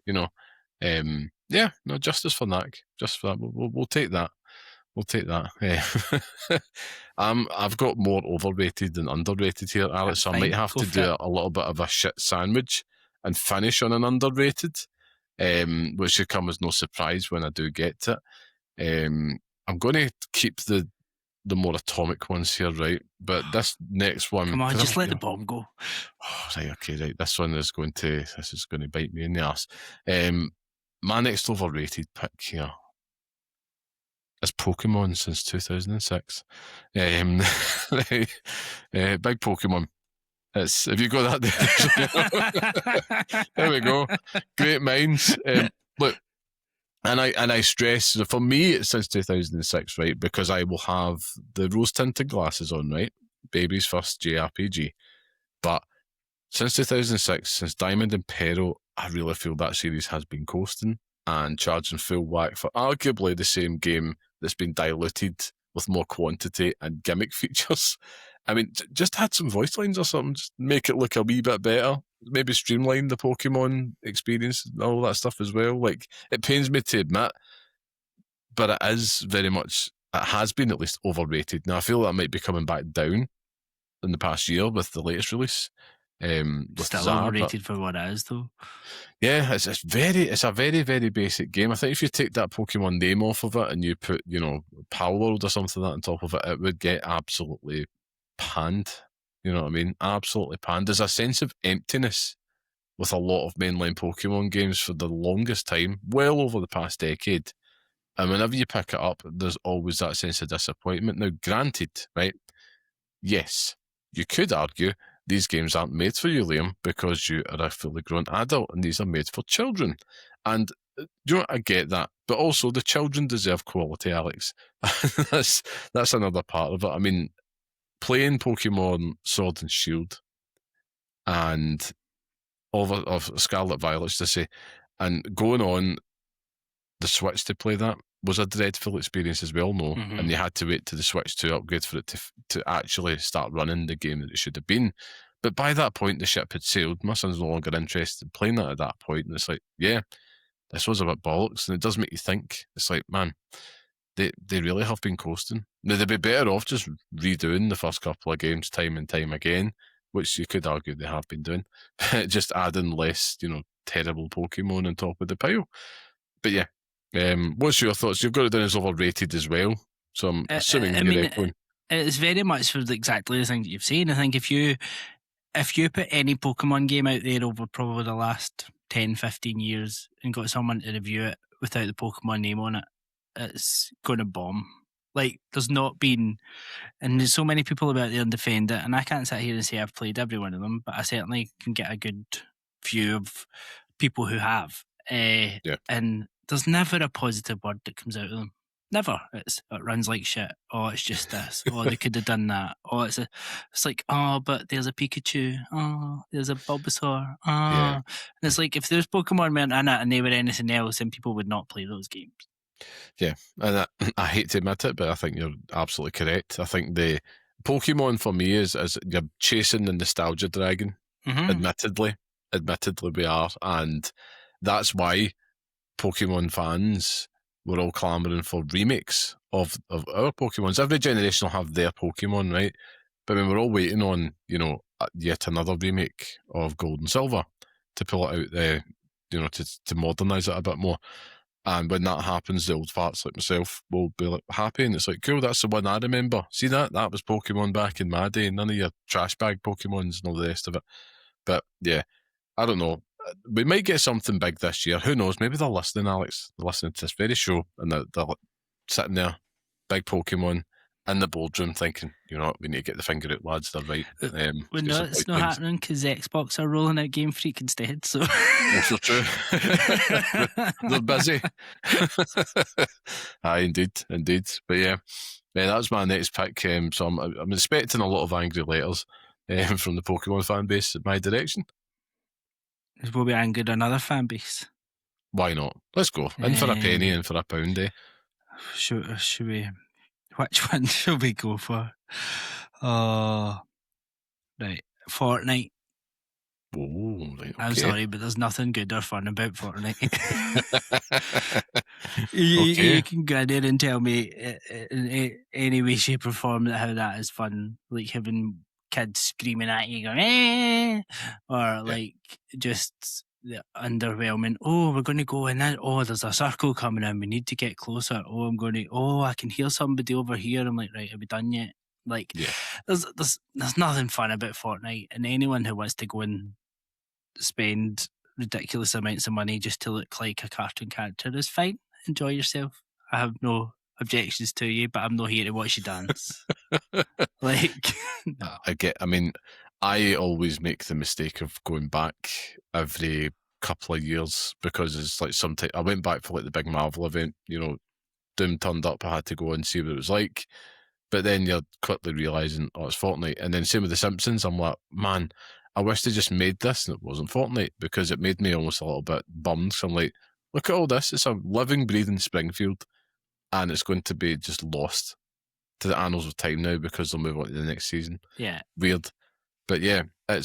justice for Knack, just for that. We'll take that. We'll take that. I've got more overrated than underrated here, Alex, so I might have to do a little bit of a shit sandwich and finish on an underrated, which should come as no surprise when I do get to it. I'm going to keep the more atomic ones here, right? But this next one... Come on, just let the bomb go. Oh, right, okay, right. This is going to bite me in the arse. My next overrated pick here is Pokemon since 2006. Big Pokemon. Have you got that? There we go. Great minds. Look, And I stress, for me, it's since 2006, right? Because I will have the rose-tinted glasses on, right? Baby's first JRPG. But since 2006, since Diamond and Pearl, I really feel that series has been coasting and charging full whack for arguably the same game that's been diluted with more quantity and gimmick features. I mean, just add some voice lines or something, just make it look a wee bit better. Maybe streamline the Pokemon experience and all that stuff as well. Like, it pains me to admit, but it is very much, it has been at least overrated. Now, I feel that might be coming back down in the past year with the latest release. With Still Zar, overrated for what it is, though. Yeah, it's a very, very basic game. I think if you take that Pokemon name off of it and you put, Power World or something like that on top of it, it would get absolutely panned. You know what I mean? Absolutely panned. There's a sense of emptiness with a lot of mainline Pokemon games for the longest time, well over the past decade. And whenever you pick it up, there's always that sense of disappointment. Now, granted, right? Yes, you could argue these games aren't made for you, Liam, because you are a fully grown adult and these are made for children. And I get that. But also, the children deserve quality, Alex. that's another part of it. I mean, playing Pokemon Sword and Shield and of Scarlet Violet, to say, and going on the Switch to play that was a dreadful experience, as we all know. Mhm. And you had to wait to the Switch to upgrade for it to actually start running the game that it should have been. But by that point, the ship had sailed. My son's no longer interested in playing that at that point. And it's like, yeah, this was a bit bollocks. And it does make you think. It's like, man, they really have been coasting. Now, they'd be better off just redoing the first couple of games time and time again, which you could argue they have been doing. Just adding less, terrible Pokemon on top of the pile. But yeah, what's your thoughts? You've got it down as overrated as well, so I'm assuming you're echoing. It's very much for exactly the things that you've seen. I think if you put any Pokemon game out there over probably the last 10, 15 years and got someone to review it without the Pokemon name on it, it's going to bomb. Like, there's not been, and there's so many people about there and defend it, and I can't sit here and say I've played every one of them, but I certainly can get a good view of people who have. And there's never a positive word that comes out of them. Never. It runs like shit. Oh, it's just this. Oh, they could have done that. Oh, it's like, oh, but there's a Pikachu. Oh, there's a Bulbasaur. Oh. Yeah. And it's like, if there's Pokemon weren't in it and they were anything else, then people would not play those games. Yeah, and I hate to admit it, but I think you're absolutely correct. I think the Pokemon for me is you're chasing the nostalgia dragon. Mm-hmm. Admittedly we are, and that's why Pokemon fans were all clamouring for remakes of our Pokemons. Every generation will have their Pokemon, right? But when we're all waiting on, yet another remake of Gold and Silver to pull it out there, to modernise it a bit more. And when that happens, the old farts like myself will be like happy, and it's like, cool, that's the one I remember. See that? That was Pokemon back in my day. None of your trash bag Pokemons and all the rest of it. But yeah, I don't know. We might get something big this year. Who knows? Maybe they're listening, Alex. They're listening to this very show, and they're sitting there, big Pokemon, in the boardroom thinking, we need to get the finger out, lads. They're right. Well, no, it's not happening because Xbox are rolling out Game Freak instead. So also true. They're busy. Aye, indeed. But yeah, that was my next pick. So I'm expecting a lot of angry letters from the Pokemon fan base in my direction. Will be angered another fan base. Why not? Let's go. In for a penny, in for a pound, eh? Should we? Which one should we go for? Right, Fortnite. Oh, right, okay. I'm sorry, but there's nothing good or fun about Fortnite. You can go there and tell me in any way, shape, or form how that is fun, like having kids screaming at you, going, eh, or like just the underwhelming. Oh, we're going to go in that. Oh, there's a circle coming in. We need to get closer. Oh, I can hear somebody over here. I'm like, right, are we done yet? Like, there's nothing fun about Fortnite, and anyone who wants to go and spend ridiculous amounts of money just to look like a cartoon character is fine. Enjoy yourself. I have no objections to you, but I'm not here to watch you dance. Like, no. I always make the mistake of going back every couple of years, because it's like sometimes I went back for like the big Marvel event, Doom turned up, I had to go and see what it was like. But then you're quickly realising, it's Fortnite. And then same with The Simpsons, I'm like, man, I wish they just made this and it wasn't Fortnite, because it made me almost a little bit bummed. So I'm like, look at all this. It's a living, breathing Springfield, and it's going to be just lost to the annals of time now because they'll move on to the next season. Yeah. Weird. But yeah, I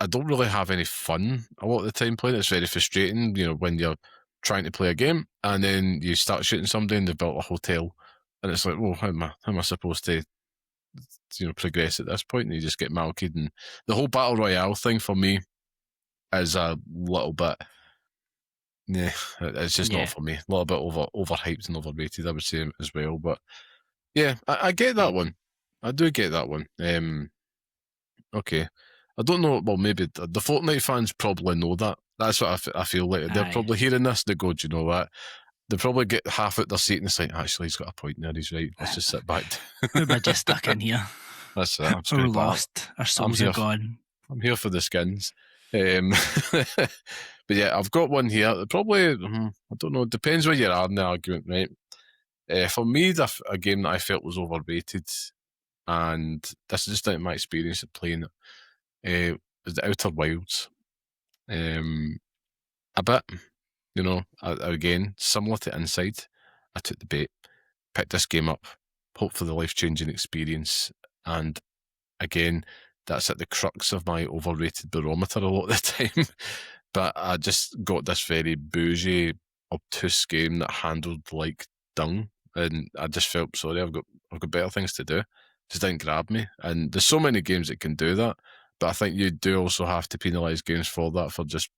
don't really have any fun a lot of the time playing it. It's very frustrating, when you're trying to play a game and then you start shooting somebody and they've built a hotel. And it's like, well, how am I supposed to, progress at this point? And you just get malkied. And the whole battle royale thing for me is a little bit, it's just not for me. A little bit overhyped and overrated, I would say as well. But yeah, I get that one. I do get that one. Okay, I don't know. Well, maybe the Fortnite fans probably know that. That's what I feel like. They're probably hearing this. They go, do you know what? They probably get half out their seat and it's like, actually, he's got a point there. He's right. Let's just sit back. We're just stuck in here. That's it. We're lost. Our souls are gone. I'm here for the skins. But yeah, I've got one here. Probably, I don't know. It depends where you are in the argument, right? For me, a game that I felt was overrated, and this is just out of my experience of playing it, was the Outer Wilds. A bit. Again, similar to Inside, I took the bait, picked this game up, hoped for the life-changing experience, and again, that's at the crux of my overrated barometer a lot of the time. But I just got this very bougie, obtuse game that handled like dung, and I just felt, sorry, I've got better things to do. Just didn't grab me, and there's so many games that can do that, but I think you do also have to penalise games for that, for just,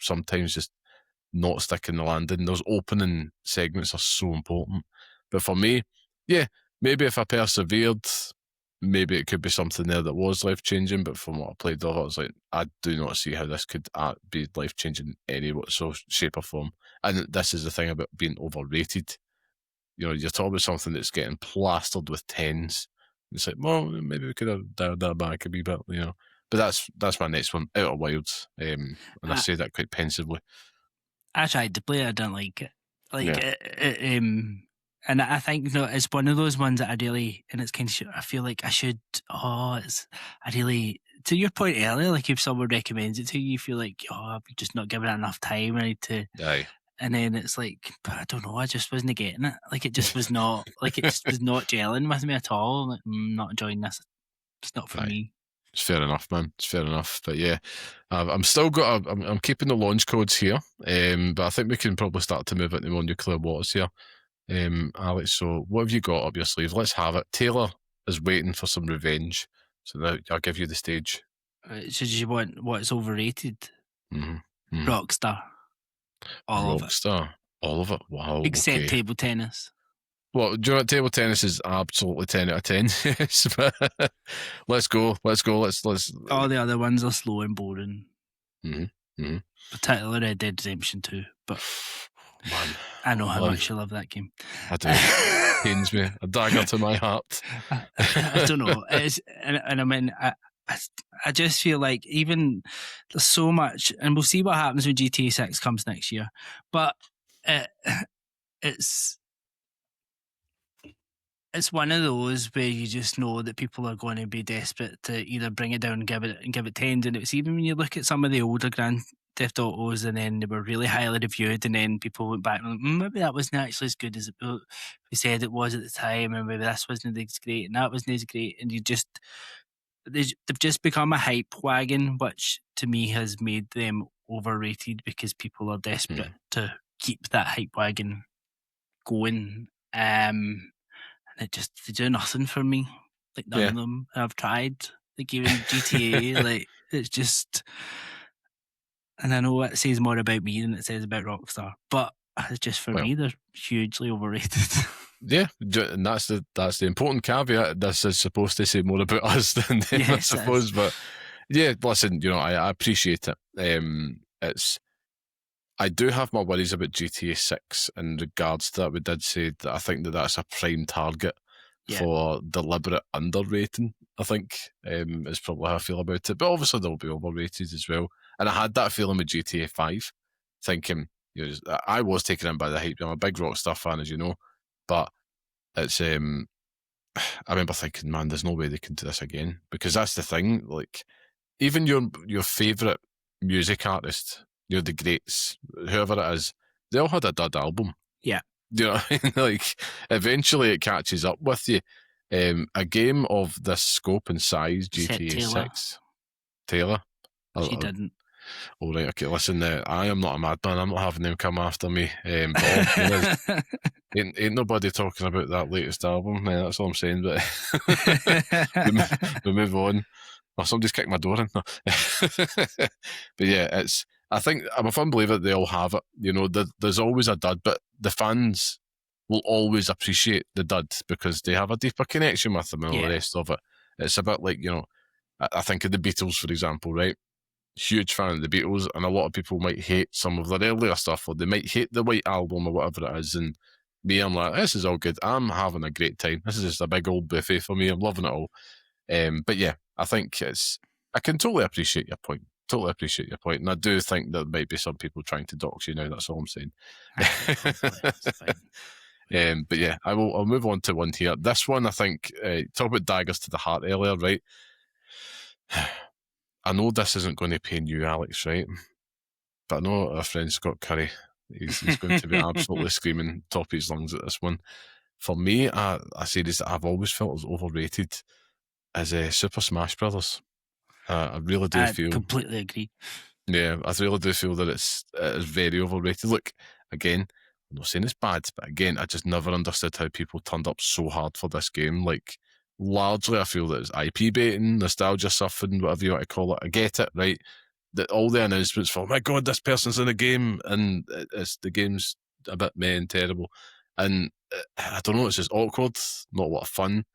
sometimes just not sticking the landing. Those opening segments are so important. But for me, yeah, maybe if I persevered, maybe it could be something there that was life-changing. But from what I played of it, I was like, I do not see how this could be life-changing in any shape or form. And this is the thing about being overrated. You're talking about something that's getting plastered with 10s. It's like, well, maybe we could have dialed that back a wee bit, But that's my next one, Outer Wilds. And I say that quite pensively. I tried to play it, I didn't like it. And I think it's one of those ones that I really, and it's kind of, I feel like I should, to your point earlier, like if someone recommends it to you, you feel like, I'm just not giving it enough time. I need to, and then it's like, I don't know, I just wasn't getting it. Like it just was not, like it just was not gelling with me at all. Like, I'm not enjoying this. It's not for me. It's fair enough, man. It's fair enough. But yeah, I'm still I'm keeping the launch codes here, but I think we can probably start to move into more nuclear waters here. Alex, so what have you got up your sleeve? Let's have it. Taylor is waiting for some revenge, so now I'll give you the stage. So do you want what's overrated? Mm-hmm. Rockstar. All of it. Wow. Except table tennis. Well, do you know what? Table tennis is absolutely 10 out of 10. Yes, but let's go. Let's. All the other ones are slow and boring. Mm-hmm. Particularly Red Dead Redemption 2. But man, I know how much you love that game. I do. Pains me. A dagger to my heart. I don't know. And I mean, I just feel like even there's so much, and we'll see what happens when GTA 6 comes next year. But it's one of those where you just know that people are going to be desperate to either bring it down and give it 10s. And it's even when you look at some of the older Grand Theft Autos, and then they were really highly reviewed, and then people went back and like, maybe that wasn't actually as good as we said it was at the time, and maybe this wasn't as great, and that wasn't as great, and they've just become a hype wagon, which to me has made them overrated because people are desperate to keep that hype wagon going. They do nothing for me. Like none of them. I've tried. Like even GTA, like it's just. And I know it says more about me than it says about Rockstar, but it's just for me, they're hugely overrated. Yeah, and that's the important caveat. This is supposed to say more about us than them, I suppose. But yeah, listen, I appreciate it. I do have my worries about GTA 6 in regards to that. We did say that I think that's a prime target for deliberate underrating, I think, is probably how I feel about it. But obviously they'll be overrated as well. And I had that feeling with GTA 5, thinking, I was taken in by the hype. I'm a big Rockstar fan, as you know, but it's I remember thinking, man, there's no way they can do this again, because that's the thing. Like, even your favourite music artist, the greats, whoever it is, they all had a dud album. Yeah. Do you know what I mean? Like, eventually it catches up with you. A game of this scope and size, GTA 6. Taylor? She didn't. All right, okay, listen, I am not a madman. I'm not having them come after me. But all I'm saying is, ain't nobody talking about that latest album. That's all I'm saying. But we move on. Oh, somebody's kicked my door in. No. But yeah, I think I'm a firm believer they all have it. There's always a dud, but the fans will always appreciate the dud because they have a deeper connection with them and all the rest of it. It's a bit like, I think of the Beatles, for example, right? Huge fan of the Beatles, and a lot of people might hate some of their earlier stuff, or they might hate the White Album or whatever it is, and me, I'm like, this is all good. I'm having a great time. This is just a big old buffet for me. I'm loving it all. But yeah, I think I can totally appreciate your point. Totally appreciate your point. And I do think there might be some people trying to dox you now. That's all I'm saying. But yeah, I'll move on to one here. This one, I think, talk about daggers to the heart earlier, right? I know this isn't going to pain you, Alex, right? But I know our friend Scott Curry, he's going to be absolutely screaming top of his lungs at this one. For me, a series that I've always felt was overrated is Super Smash Brothers. I really do feel... I completely agree. Yeah, I really do feel that it is very overrated. Look, again, I'm not saying it's bad, but again, I just never understood how people turned up so hard for this game. Like, largely, I feel that it's IP baiting, nostalgia surfing, whatever you want to call it. I get it, right? That all the announcements for, oh my God, this person's in the game, and the game's a bit meh and terrible. And I don't know, it's just awkward, not a lot of fun.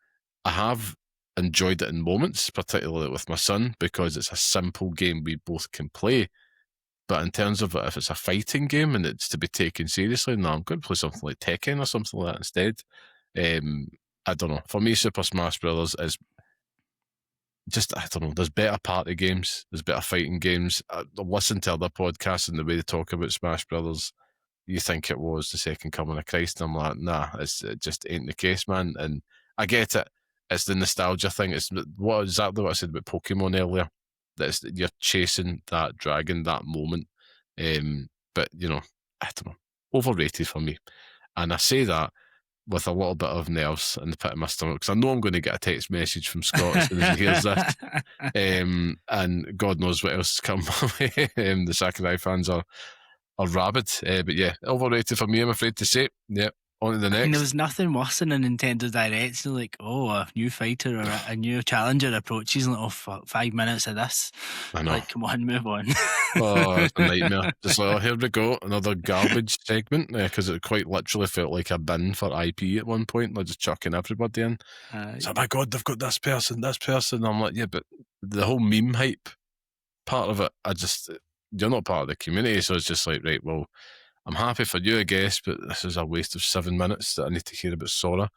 I have enjoyed it in moments, particularly with my son, because it's a simple game we both can play. But in terms of if it's a fighting game and it's to be taken seriously, no, I'm going to play something like Tekken or something like that instead. I don't know. For me, Super Smash Brothers is just, I don't know, there's better party games, there's better fighting games. I listen to other podcasts and the way they talk about Smash Brothers, you think it was the second coming of Christ, and I'm like, nah, it just ain't the case, man. And I get it. It's the nostalgia thing. It's exactly what I said about Pokemon earlier. That you're chasing that dragon, that moment. But, I don't know. Overrated for me. And I say that with a little bit of nerves in the pit of my stomach, because I know I'm going to get a text message from Scott as soon as he hears this. And God knows what else has come my way. The Sakurai fans are rabid. But yeah, overrated for me, I'm afraid to say. Yep. On to the next. I mean, there was nothing worse than a Nintendo Direct. So like, a new fighter or a new challenger approaches, and like, 5 minutes of this. I know. Like, come on, move on. It's a nightmare. Just like, here we go, another garbage segment, because it quite literally felt like a bin for IP at one point. They're just chucking everybody in. So, my God, they've got this person. I'm like, yeah, but the whole meme hype part of it, you're not part of the community, so it's just like, right, well, I'm happy for you, I guess, but this is a waste of 7 minutes that I need to hear about Sora.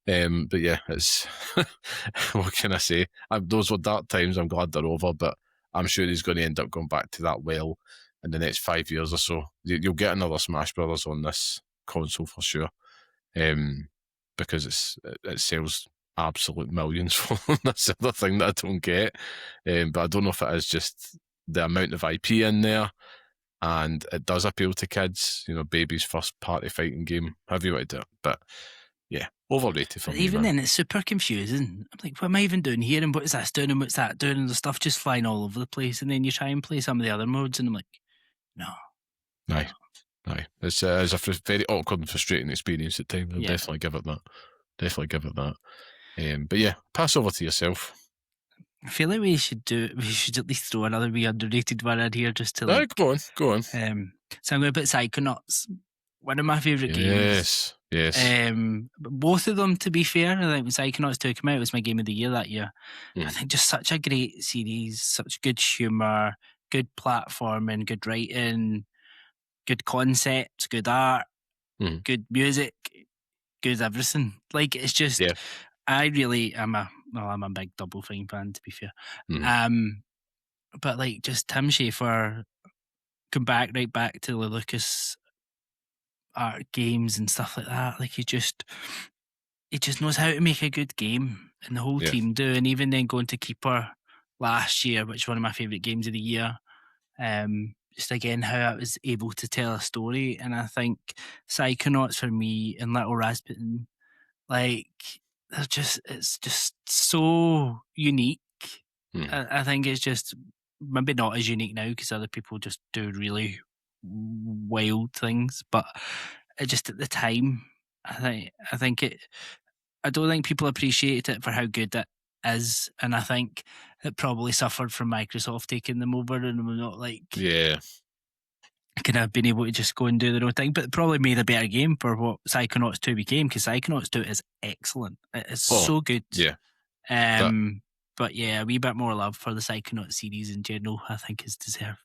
But yeah, it's what can I say? Those were dark times. I'm glad they're over, but I'm sure he's going to end up going back to that well in the next 5 years or so. You'll get another Smash Brothers on this console for sure, because it sells absolute millions for them. That's the other thing that I don't get. But I don't know if it is just the amount of IP in there. And it does appeal to kids, baby's first party fighting game, however you want to do it. But yeah, overrated for me. Even then, it's super confusing. I'm like, what am I even doing here? And what is this doing? And what's that doing? And the stuff just flying all over the place. And then you try and play some of the other modes, and I'm like, no. Aye. It's a very awkward and frustrating experience at times. I'll definitely give it that. But yeah, pass over to yourself. I feel like we should at least throw another wee underrated one in here just to like... Go on. So I'm going to put Psychonauts, one of my favourite games. Yes. Both of them, to be fair. I think when Psychonauts 2 came out, it was my game of the year that year. Mm. I think just such a great series, such good humour, good platforming, good writing, good concepts, good art, good music, good everything. Like, it's just... I really am I'm a big Double Fine fan, to be fair. But like just Tim Schafer come right back to the Lucas art games and stuff like that. Like he just knows how to make a good game, and the whole team do. And even then going to Keeper last year, which is one of my favourite games of the year, just again how I was able to tell a story. And I think Psychonauts for me and Little Rasputin, like it's just so unique. I think it's just maybe not as unique now because other people just do really wild things, but it just at the time, I think it. I don't think people appreciate it for how good it is, and I think it probably suffered from Microsoft taking them over, and we're not like kind of been able to just go and do their own thing. But it probably made a better game for what Psychonauts 2 became, because Psychonauts 2 is excellent. It is so good. Yeah. But yeah, a wee bit more love for the Psychonauts series in general, I think, is deserved.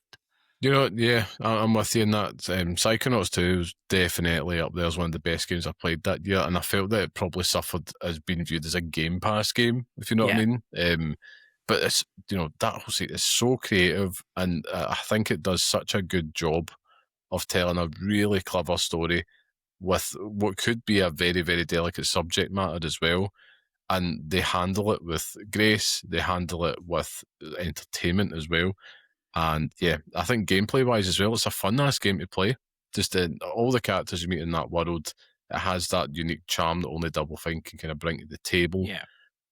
You know, yeah, I'm with you in that. Psychonauts 2 is definitely up there as one of the best games I played that year, and I felt that it probably suffered as being viewed as a Game Pass game, if you know what I mean. But it's, you know, that whole set is so creative, and I think it does such a good job of telling a really clever story with what could be a very, very delicate subject matter as well. And they handle it with grace, they handle it with entertainment as well. And yeah, I think gameplay wise as well, it's a fun ass game to play. Just all the characters you meet in that world, it has that unique charm that only Double Fine can kind of bring to the table. Yeah.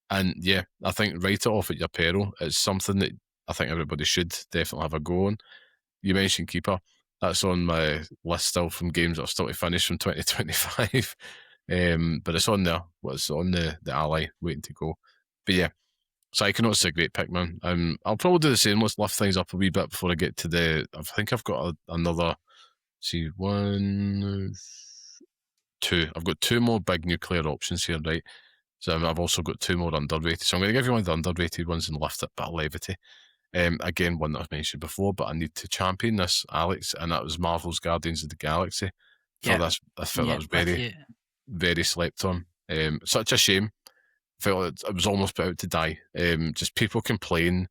And yeah, I think write it off at your peril. It's something that I think everybody should definitely have a go on. You mentioned Keeper. That's on my list still from games that are still to finish from 2025. But it's on there. It's on the Ally waiting to go. But yeah, Psychonauts is a great pick, man. I'll probably do the same. Let's lift things up a wee bit before I get to I think I've got another. See, 1, 2. I've got 2 more big nuclear options here, right? So I've also got 2 more underrated. So I'm going to give you one of the underrated ones and lift it a bit of levity. Again, one that I've mentioned before, but I need to champion this, Alex, and that was Marvel's Guardians of the Galaxy. I felt that was very, very slept on. Such a shame. Felt it was almost about to die. Just people complain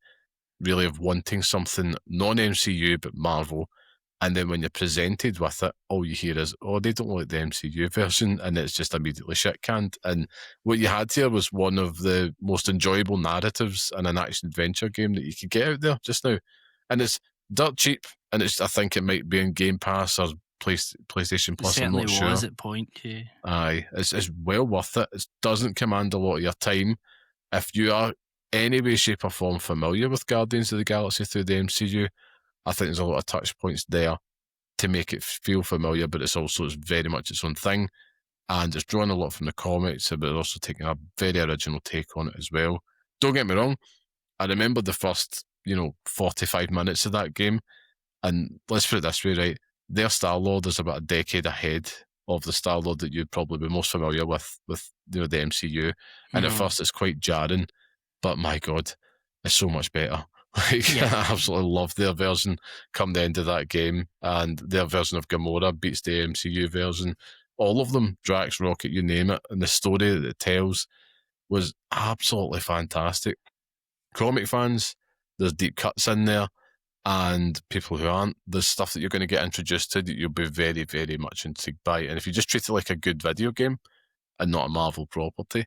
really of wanting something non-MCU but Marvel, and then when you're presented with it, all you hear is, oh, they don't like the MCU version, and it's just immediately shit canned. And what you had here was one of the most enjoyable narratives in an action-adventure game that you could get out there just now. And it's dirt cheap, and I think it might be in Game Pass or PlayStation Plus, I'm not sure. It was at point, yeah. Aye, it's well worth it. It doesn't command a lot of your time. If you are any way, shape or form familiar with Guardians of the Galaxy through the MCU, I think there's a lot of touch points there to make it feel familiar, but it's very much its own thing. And it's drawing a lot from the comics, but also taking a very original take on it as well. Don't get me wrong, I remember the first, 45 minutes of that game, and let's put it this way, right? Their Star-Lord is about a decade ahead of the Star-Lord that you'd probably be most familiar with the MCU. And at first it's quite jarring, but my God, it's so much better. I absolutely love their version come the end of that game, and their version of Gamora beats the MCU version. All of them, Drax, Rocket, you name it, and the story that it tells was absolutely fantastic. Comic fans, there's deep cuts in there, and people who aren't, there's stuff that you're going to get introduced to that you'll be very, very much intrigued by. And if you just treat it like a good video game and not a Marvel property,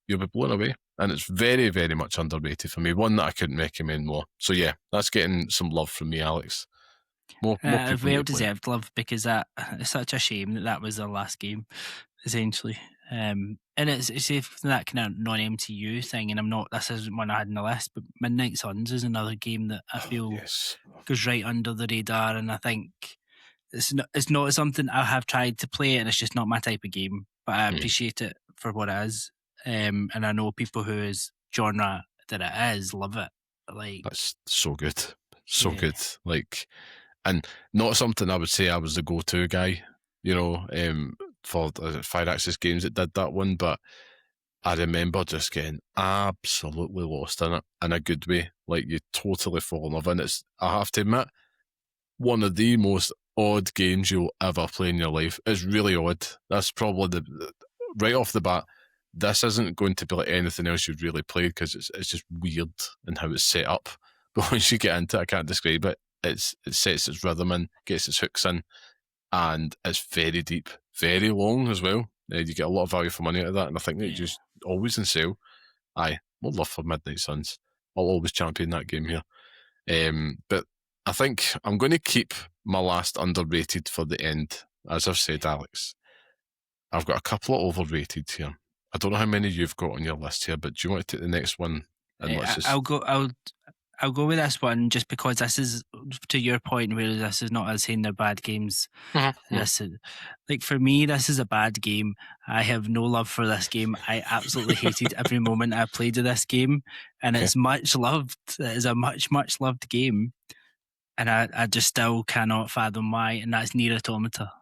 you'll be blown away. And it's very, very much underrated for me. One that I couldn't recommend more. So yeah, that's getting some love from me, Alex. More well deserved love, because it's such a shame that was their last game, essentially. And it's that kind of non-MCU thing, and this isn't one I had on the list, but Midnight Suns is another game that I feel goes right under the radar, and I think it's not something I have tried to play, and it's just not my type of game, but I appreciate it for what it is. And I know people whose genre that it is love it. Like, that's so good. So good. Like, and not something I would say I was the go-to guy, for Fire Access Games that did that one, but I remember just getting absolutely lost in it in a good way. Like, you totally fall in love. And it's, I have to admit, one of the most odd games you'll ever play in your life. It's really odd. That's probably right off the bat, this isn't going to be like anything else you've really played, because it's just weird in how it's set up. but once you get into it, I can't describe it. It sets its rhythm in, gets its hooks in, and it's very deep, very long as well. You get a lot of value for money out of that, and I think that just always in sale. Aye, we'll love for Midnight Suns. I'll always champion that game here. But I think I'm going to keep my last underrated for the end. As I've said, Alex, I've got a couple of overrated here. I don't know how many you've got on your list here, but do you want to take the next one? And I'll go with this one just because this is, to your point, where this is not us saying they're bad games. This is, like, for me, this is a bad game. I have no love for this game. I absolutely hated every moment I played of this game, and it's much loved. It is a much, much loved game, and I just still cannot fathom why, and that's Nier Automata.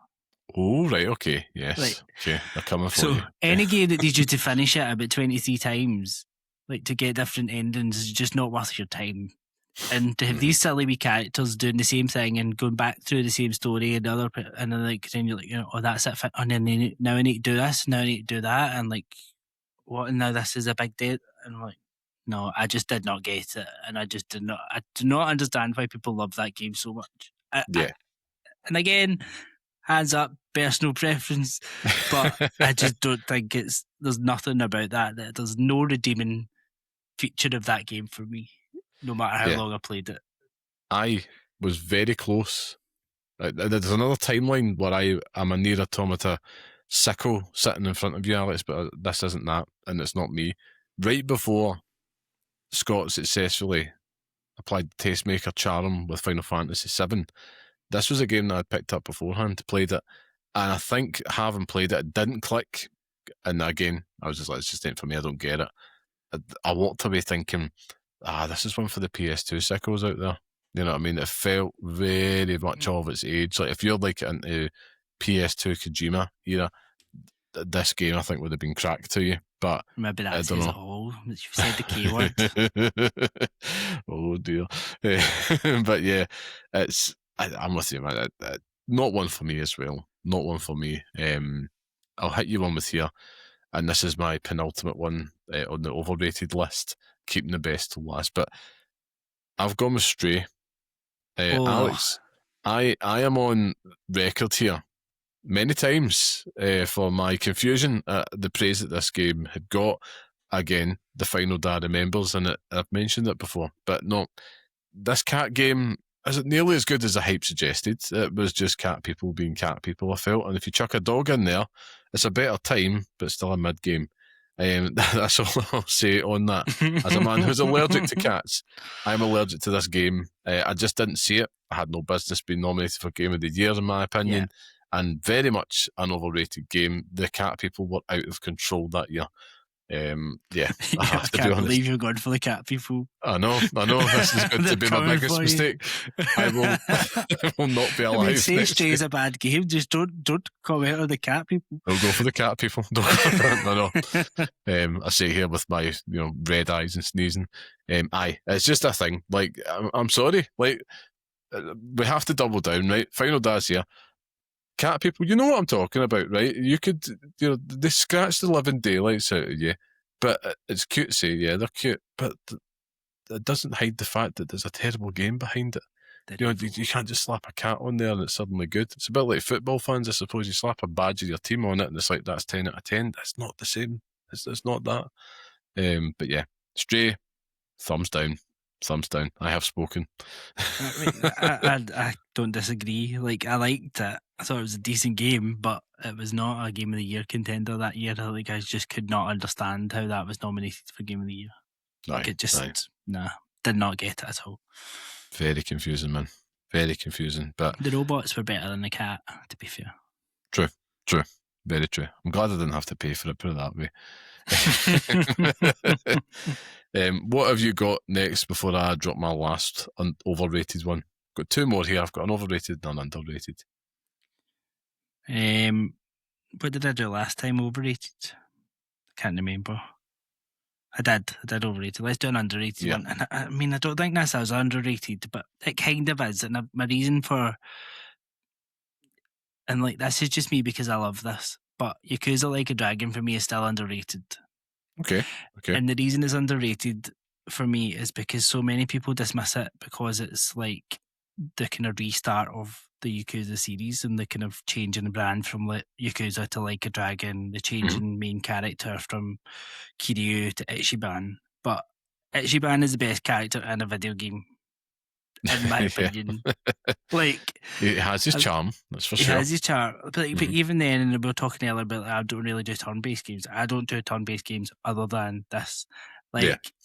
Oh, right, okay, yes. Like, okay, they're coming for you. So any game that needs you to finish it about 23 times, like, to get different endings, is just not worth your time. And to have these silly wee characters doing the same thing and going back through the same story and then like, then you're like, oh, that's it. And then now I need to do this, now I need to do that, and like, what? And now this is a big date, and I'm like, no, I just did not get it, and I do not understand why people love that game so much. And again, hands up, personal preference, but I just don't think there's nothing about that there's no redeeming feature of that game for me, no matter how long I played it. I was very close. There's another timeline where I'm a Nier Automata sicko sitting in front of you, Alex, but this isn't that, and it's not me. Right before Scott successfully applied the Tastemaker charm with Final Fantasy VII, this was a game that I'd picked up beforehand, played it, and I think having played it, it didn't click. And again, I was just like, it's just ain't for me, I don't get it. I walked away thinking, this is one for the PS2 sickos out there. You know what I mean? It felt very much of its age. Like, if you're like into PS2 Kojima era, this game I think would have been cracked to you. But maybe that says it all. You've said the key word. Oh dear. But yeah, I'm with you, man. Not one for me as well. Not one for me. I'll hit you one with here, and this is my penultimate one on the overrated list, keeping the best to last. But I've gone with Stray. Alex, I am on record here many times for my confusion at the praise that this game had got. Again, the final day remembers, and I've mentioned it before, but no, this cat game isn't nearly as good as the hype suggested. It was just cat people being cat people, I felt, and if you chuck a dog in there, it's a better time, but still a mid-game. That's all I'll say on that. As a man who's allergic to cats, I'm allergic to this game. I just didn't see it. I had no business being nominated for Game of the Year, in my opinion, and very much an overrated game. The cat people were out of control that year. I can't believe you're going for the cat people. I know. This is going to be my biggest mistake. I will not be alive. I mean, say Stray is a bad game. Just don't comment on the cat people. I'll go for the cat people. No. I say here with my red eyes and sneezing. It's just a thing. Like, I'm sorry. Like, we have to double down, right? Final days here. Cat people, you know what I'm talking about, right? You could, they scratch the living daylights out of you, but it's cute to say, yeah, they're cute, but it doesn't hide the fact that there's a terrible game behind it. You can't just slap a cat on there and it's suddenly good. It's a bit like football fans, I suppose. You slap a badge of your team on it and it's like, that's 10 out of 10. That's not the same. It's not that. But yeah, Stray, thumbs down. I have spoken. I don't disagree. Like, I liked it. I thought it was a decent game, but it was not a Game of the Year contender that year. Like, I just could not understand how that was nominated for Game of the Year. Like, it just, did not get it at all. Very confusing, man. Very confusing. But the robots were better than the cat, to be fair. True. Very true. I'm glad I didn't have to pay for it, put it that way. What have you got next before I drop my last overrated one? Got two more here. I've got an overrated and an underrated. What did I do last time? Overrated? I can't remember. I did overrated. Let's do an underrated one. And I mean, I don't think this is underrated, but it kind of is. And my reason for, and like, this is just me because I love this, but Yakuza Like a Dragon for me is still underrated. Okay. And the reason it's underrated for me is because so many people dismiss it because it's like the kind of restart of the Yakuza series and the kind of change in the brand from Yakuza to Like a Dragon, the change in main character from Kiryu to Ichiban. But Ichiban is the best character in a video game, in my opinion. Like, he has his charm, that's for sure. He has his charm, but even then, and we were talking earlier about I don't really do turn-based games. I don't do turn-based games other than this.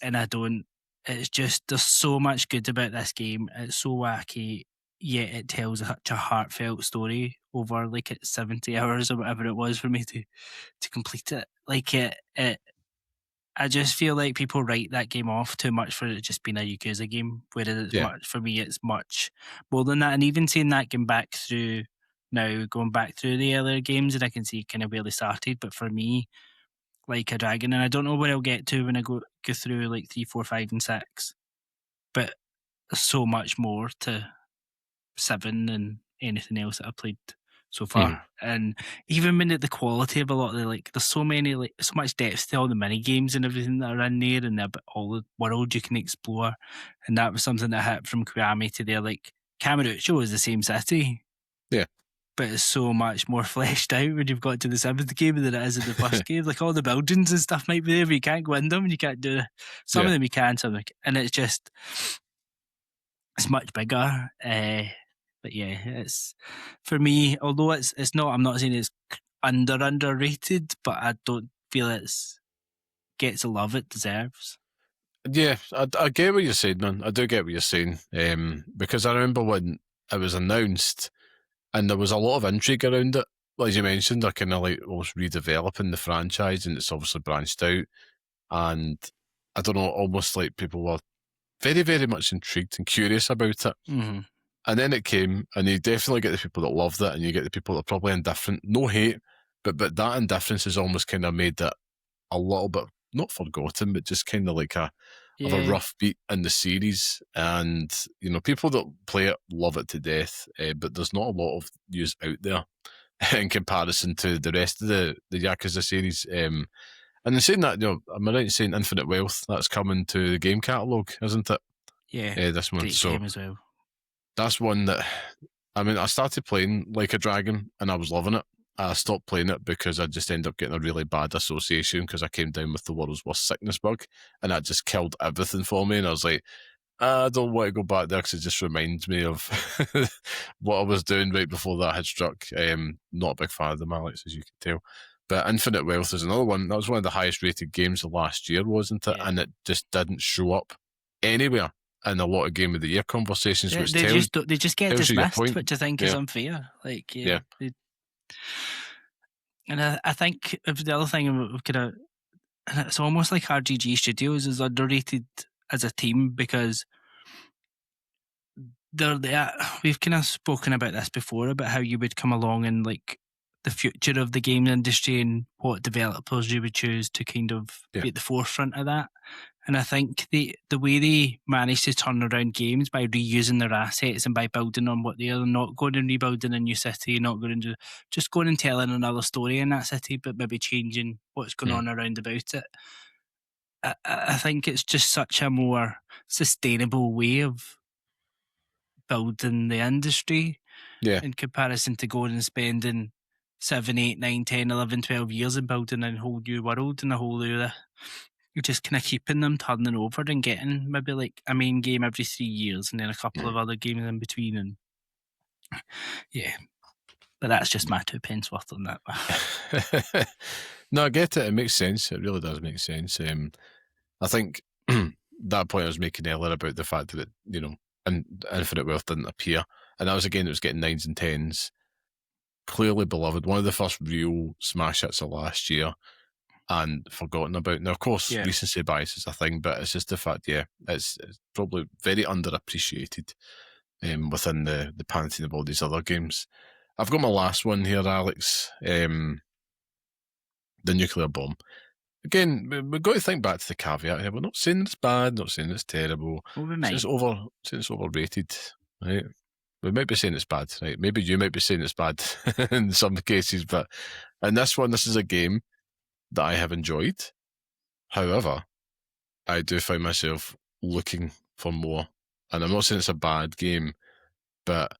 And I don't. It's just there's so much good about this game. It's so wacky, yet it tells such a heartfelt story over like 70 hours or whatever it was for me to complete it. Like it I just feel like people write that game off too much for it just being a Yakuza game, whereas for me, it's much more than that. And even seeing that game back through now, going back through the earlier games, and I can see kind of where they started. But for me, Like a Dragon, and I don't know where I'll get to when I go through like 3, 4, 5, and 6, but there's so much more to 7 than anything else that I've played so far. And even when the quality of a lot of there's so many, so much depth to all the mini games and everything that are in there, and all the world you can explore. And that was something that hit from Kiwami to there. Like Kamurocho is the same city, but it's so much more fleshed out when you've got to the 7th game than it is in the first game. Like all the buildings and stuff might be there, but you can't go in them, and you can't do some of them. You can, and it's just it's much bigger. But yeah, it's for me. Although it's not. I'm not saying it's underrated, but I don't feel it's gets the love it deserves. Yeah, I get what you're saying, man. I do get what you're saying. Because I remember when it was announced, and there was a lot of intrigue around it. As you mentioned, they're kind of like almost redeveloping the franchise, and it's obviously branched out. And I don't know, almost like people were very, very much intrigued and curious about it. And then it came, and you definitely get the people that loved it, and you get the people that are probably indifferent. No hate, but that indifference has almost kind of made it a little bit, not forgotten, but just kind of like of a rough beat in the series. And, people that play it love it to death, but there's not a lot of news out there in comparison to the rest of the Yakuza series. And in saying that, am I right in saying Infinite Wealth, that's coming to the game catalogue, isn't it? Yeah, this month. Great game as well. That's one that, I started playing Like a Dragon and I was loving it. I stopped playing it because I just ended up getting a really bad association because I came down with the world's worst sickness bug, and that just killed everything for me. And I was like, I don't want to go back there because it just reminds me of what I was doing right before that had struck. Not a big fan of them, Alex, as you can tell. But Infinite Wealth is another one. That was one of the highest rated games of last year, wasn't it? Yeah. And it just didn't show up anywhere in a lot of Game of the Year conversations, which they just get dismissed, which I think is unfair. And I think if the other thing we could have, it's almost like RGG Studios is underrated as a team because we've kind of spoken about this before, about how you would come along and like the future of the game industry and what developers you would choose to kind of be at the forefront of that. And I think the way they manage to turn around games by reusing their assets and by building on what they are, not going and rebuilding a new city, not going to just going and telling another story in that city, but maybe changing what's going on around about it. I think it's just such a more sustainable way of building the industry in comparison to going and spending 7, 8, 9, 10, 11, 12 years and building a whole new world and a whole new... You're just kind of keeping them turning over and getting maybe like a main game every 3 years and then a couple of other games in between. And but that's just my 2 pence worth on that. No, I get it. It makes sense. It really does make sense. I think that point I was making earlier about the fact that Infinite Wealth didn't appear, and that was a game that was getting 9s and 10s. Clearly beloved, one of the first real smash hits of last year, and forgotten about. Now, of course, recency bias is a thing, but it's just the fact, it's probably very underappreciated within the pantheon of all these other games. I've got my last one here, Alex. The nuclear bomb. Again, we've got to think back to the caveat here. We're not saying it's bad, not saying it's terrible. It's overrated, right? We might be saying it's bad, right? Maybe you might be saying it's bad in some cases, but in this one, this is a game that I have enjoyed. However, I do find myself looking for more. And I'm not saying it's a bad game, but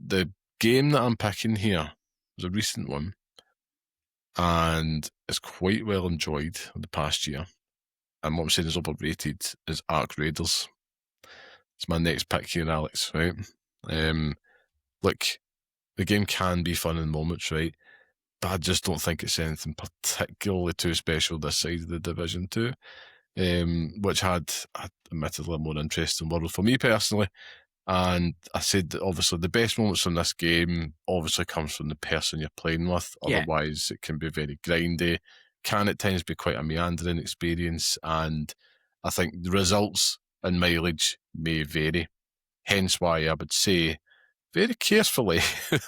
the game that I'm picking here was a recent one, and it's quite well enjoyed in the past year. And what I'm saying is overrated is Arc Raiders. It's my next pick here, Alex, right? Look, the game can be fun in moments, right? But I just don't think it's anything particularly too special this side of the Division 2, which had admittedly a more interesting world for me personally. And I said that obviously the best moments from this game obviously comes from the person you're playing with. Yeah. Otherwise, it can be very grindy, can at times be quite a meandering experience, and I think the results and mileage may vary. Hence why I would say very carefully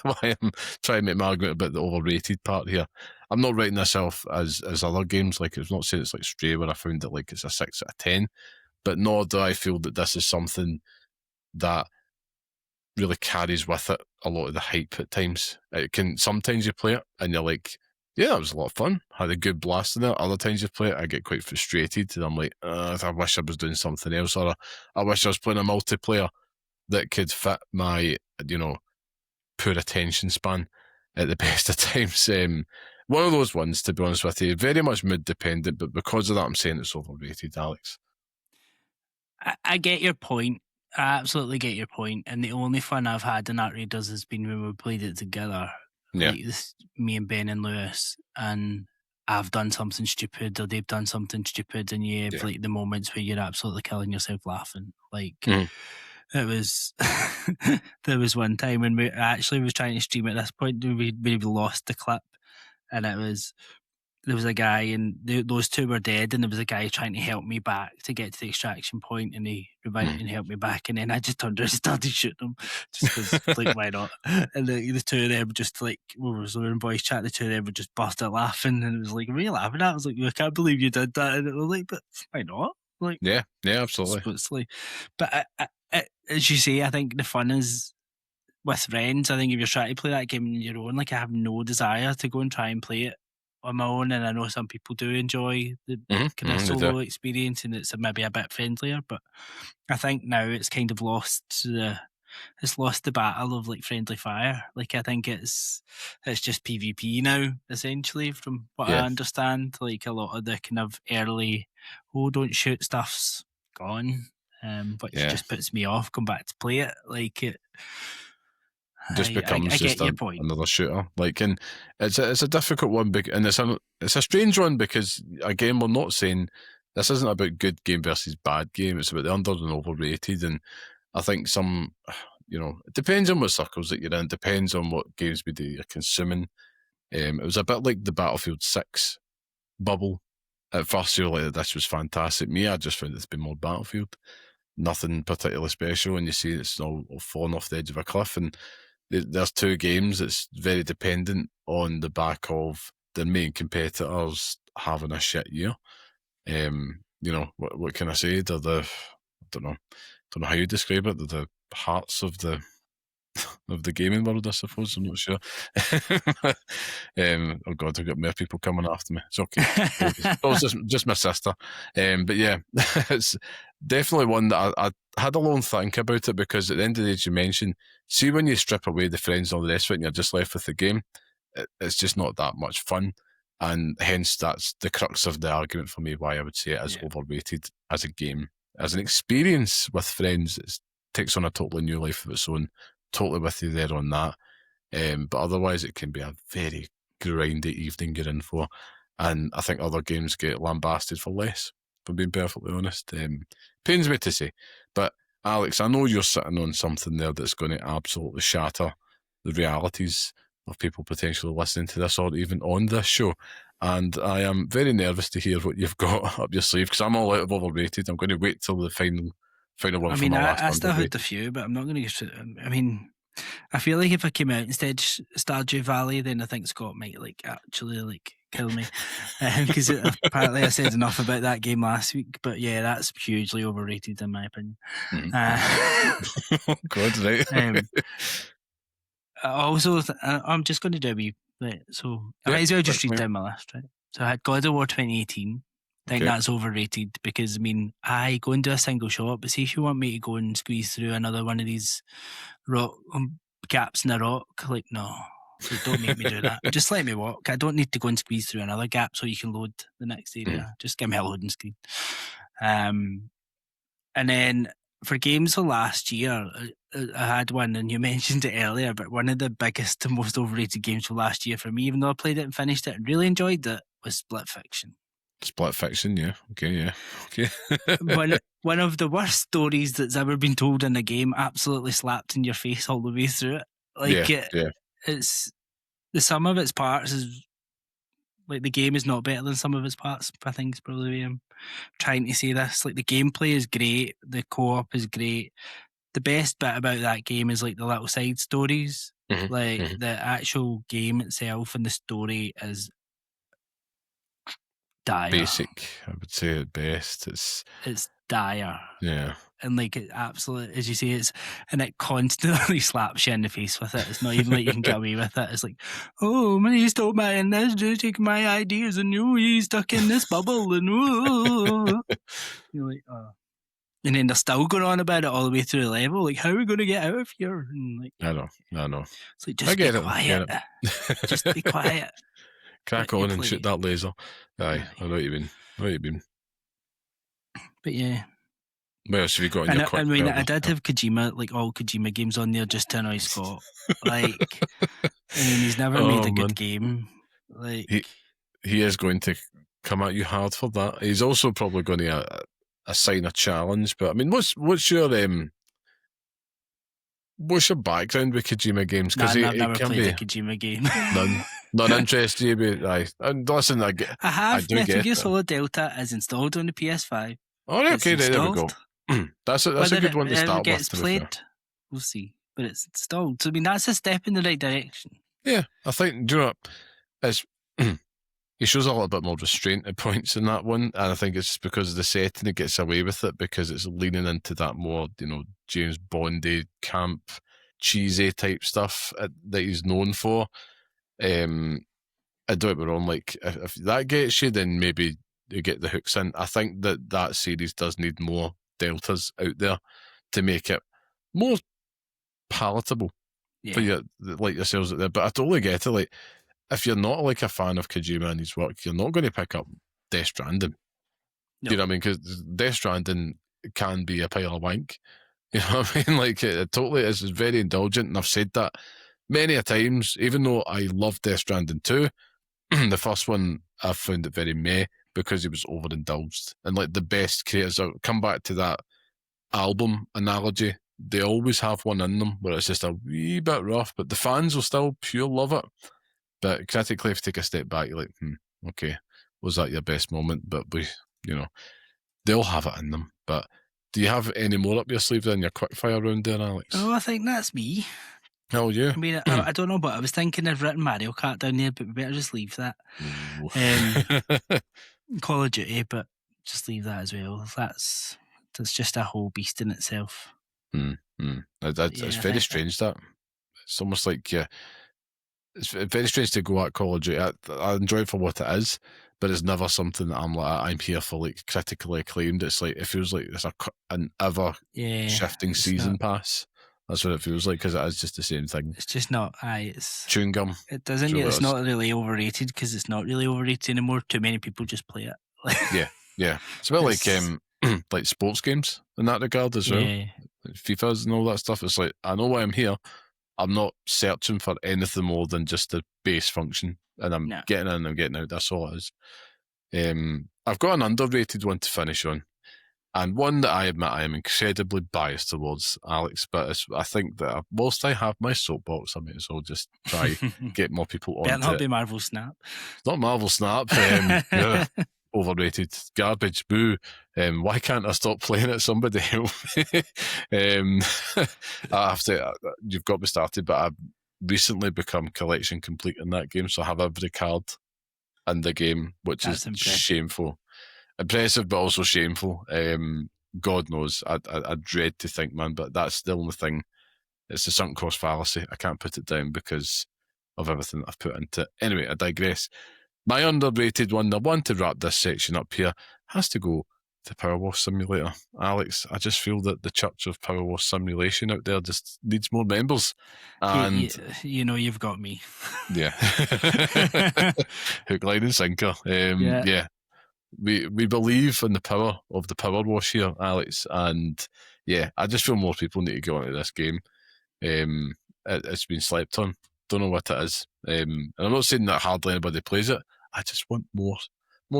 why I'm trying to make my argument about the overrated part here. I'm not writing this off as other games. Like, it's not saying it's like Stray where I found it like it's a 6 out of 10, but nor do I feel that this is something that really carries with it a lot of the hype at times. It can, sometimes you play it and you're like, yeah, that was a lot of fun, had a good blast in it. Other times you play it, I get quite frustrated and I'm like, I wish I was doing something else, or I wish I was playing a multiplayer that could fit my, poor attention span at the best of times. One of those ones, to be honest with you, very much mood dependent, but because of that, I'm saying it's overrated, Alex. I get your point. I absolutely get your point. And the only fun I've had in Arc Raiders has been when we played it together. Yeah. Like this, me and Ben and Lewis, and I've done something stupid or they've done something stupid, and you have like the moments where you're absolutely killing yourself laughing. Like it was there was one time when we actually was trying to stream at this point, we lost the clip, and there was a guy and those two were dead, and there was a guy trying to help me back to get to the extraction point, and he revived and helped me back, and then I just turned around and started shooting him just because like why not. And the two of them just like, we were in voice chat, the two of them were just busted laughing, and it was like, what are you laughing at? I was like, I can't believe you did that. And it was like, but why not? Like, yeah, absolutely. But as you say, I think the fun is with friends. I think if you're trying to play that game on your own, like, I have no desire to go and try and play it on my own, and I know some people do enjoy the kind of solo experience, and it's maybe a bit friendlier, but I think now it's kind of lost the battle of like friendly fire. Like, I think it's just PvP now, essentially, from what I understand. Like, a lot of the kind of early don't shoot stuff's gone, which just puts me off going back to play it. Like, it just becomes just another shooter. Like, and it's a difficult one, and it's a strange one because, again, we're not saying this isn't about good game versus bad game. It's about the under and overrated, and I think some, it depends on what circles that you're in. It depends on what games media you're consuming. It was a bit like the Battlefield 6 bubble. At first, you're like, this was fantastic. Me, I just found it to be more Battlefield. Nothing particularly special, and you see it's all falling off the edge of a cliff, and there's two games that's very dependent on the back of the main competitors having a shit year. What can I say? They're I don't know how you describe it. They're the hearts of the gaming world, I suppose. I'm not sure. Oh God, I've got more people coming after me. It's okay. It was just my sister. But yeah, it's definitely one that I had a long think about it, because at the end of the day, as you mentioned, see, when you strip away the friends and all the rest of it and you're just left with the game, it's just not that much fun. And hence, that's the crux of the argument for me why I would say it is overrated as a game. As an experience with friends, it takes on a totally new life of its own. Totally with you there on that. But otherwise, it can be a very grindy evening you're in for. And I think other games get lambasted for less, if I'm being perfectly honest. Pains me to say. But Alex, I know you're sitting on something there that's going to absolutely shatter the realities of people potentially listening to this or even on this show. And I am very nervous to hear what you've got up your sleeve, because I'm all out of overrated. I'm going to wait till the final one. I mean, I still had a few, but I'm not going to get. I mean, I feel like if I came out instead Stardew Valley, then I think Scott might actually kill me, because apparently I said enough about that game last week. But yeah, that's hugely overrated in my opinion. Oh God, right. Also, I'm just going to do a wee. Right, so I might as well just read down my list, right? So I had God of War 2018, think that's overrated because, I mean, I go into a single shot, but see if you want me to go and squeeze through another one of these rock gaps in a rock, like, no, like, don't make me do that. Just let me walk. I don't need to go and squeeze through another gap so you can load the next area. Just give me a loading screen. And then for games of last year, I had one, and you mentioned it earlier, but one of the biggest and most overrated games for last year for me, even though I played it and finished it and really enjoyed it, was Split Fiction. Split Fiction, yeah. Okay. One of the worst stories that's ever been told in a game, absolutely slapped in your face all the way through it. Like, it's the sum of its parts is like, the game is not better than some of its parts. I think is probably the way I'm trying to say this. Like, the gameplay is great, the co-op is great. The best bit about that game is like the little side stories. The actual game itself and the story is dire. Basic, I would say at best. It's dire. Yeah. And like, it absolutely, as you say, it constantly slaps you in the face with it. It's not even like you can get away with it. It's like, oh, man, he stole my and this, taking my ideas, and he's stuck in this bubble, and you're like, oh. And then they're still going on about it all the way through the level. Like, how are we going to get out of here? And like, I know. It's like, just be quiet. Just be quiet. Crack on and shoot that laser. Aye, I know what you mean. But yeah. What else have you got in your quick? I mean, I did have Kojima, like all Kojima games on there just to annoy Scott. Like, I mean, he's never made a good game. Like, he is going to come at you hard for that. He's also probably going to assign a challenge. But I mean, what's your background with Kojima games? Because I've never played a Kojima game. None interest you, but and listen, I have Metal Gear Solid Delta is installed on the PS5. Oh, okay, there we go. That's a good one to start with. Gets played, we'll see, but it's installed. So I mean, that's a step in the right direction. Yeah, I think. Do you know what? He shows a little bit more restraint at points in that one, and I think it's just because of the setting it gets away with it, because it's leaning into that more, James Bondy camp, cheesy type stuff that he's known for. I don't get me wrong, like if that gets you, then maybe you get the hooks in. I think that series does need more deltas out there to make it more palatable for you, like yourselves out there. But I totally get it. Like, if you're not like a fan of Kojima and his work, you're not going to pick up Death Stranding. No. You know what I mean? Because Death Stranding can be a pile of wank. You know what I mean? Like, it totally is. It's very indulgent, and I've said that many a times. Even though I love Death Stranding 2, the first one I found it very meh because it was overindulged. And like, the best creators, I'll come back to that album analogy, they always have one in them where it's just a wee bit rough, but the fans will still pure love it. But critically, if you take a step back, you're like, okay, was that your best moment? But they'll have it in them. But do you have any more up your sleeve than your quickfire round there, Alex? Oh, I think that's me. Oh, yeah. I mean, I don't know, but I was thinking I've written Mario Kart down there, but we better just leave that. Call of Duty, but just leave that as well. That's just a whole beast in itself. It's very strange, that. It's almost like, it's very strange to go at Call of Duty. I enjoy it for what it is, but it's never something that I'm here for, like, critically acclaimed. It's like, it feels like it's an ever shifting season pass. That's what it feels like, because it is just the same thing. It's just not. It's chewing gum. It doesn't. It's not really overrated, because it's not really overrated anymore. Too many people just play it. Yeah. It's a bit like sports games in that regard as well. Yeah. Like FIFAs and all that stuff. It's like, I know why I'm here. I'm not searching for anything more than just the base function, and I'm getting in and I'm getting out. That's all it is. I've got an underrated one to finish on, and one that I admit I am incredibly biased towards, Alex, but I think that whilst I have my soapbox, I may as well just try get more people on it. Better not be Marvel Snap. It's not Marvel Snap. Overrated. Garbage. Boo. Why can't I stop playing it? Somebody help me. I have to, you've got me started, but I've recently become collection complete in that game, so I have every card in the game, which is shameful. Impressive, but also shameful. God knows, I dread to think, man, but that's the only thing. It's the sunk cost fallacy. I can't put it down because of everything I've put into it. Anyway, I digress. My underrated one, I want to wrap this section up here, has to go to Power Wash Simulator. Alex, I just feel that the Church of Power Wash Simulation out there just needs more members. And you know you've got me. Yeah. Hook, line and sinker. Yeah. We believe in the power of the Power Wash here, Alex. And yeah, I just feel more people need to go into this game. It's been slept on. Don't know what it is. And I'm not saying that hardly anybody plays it. I just want more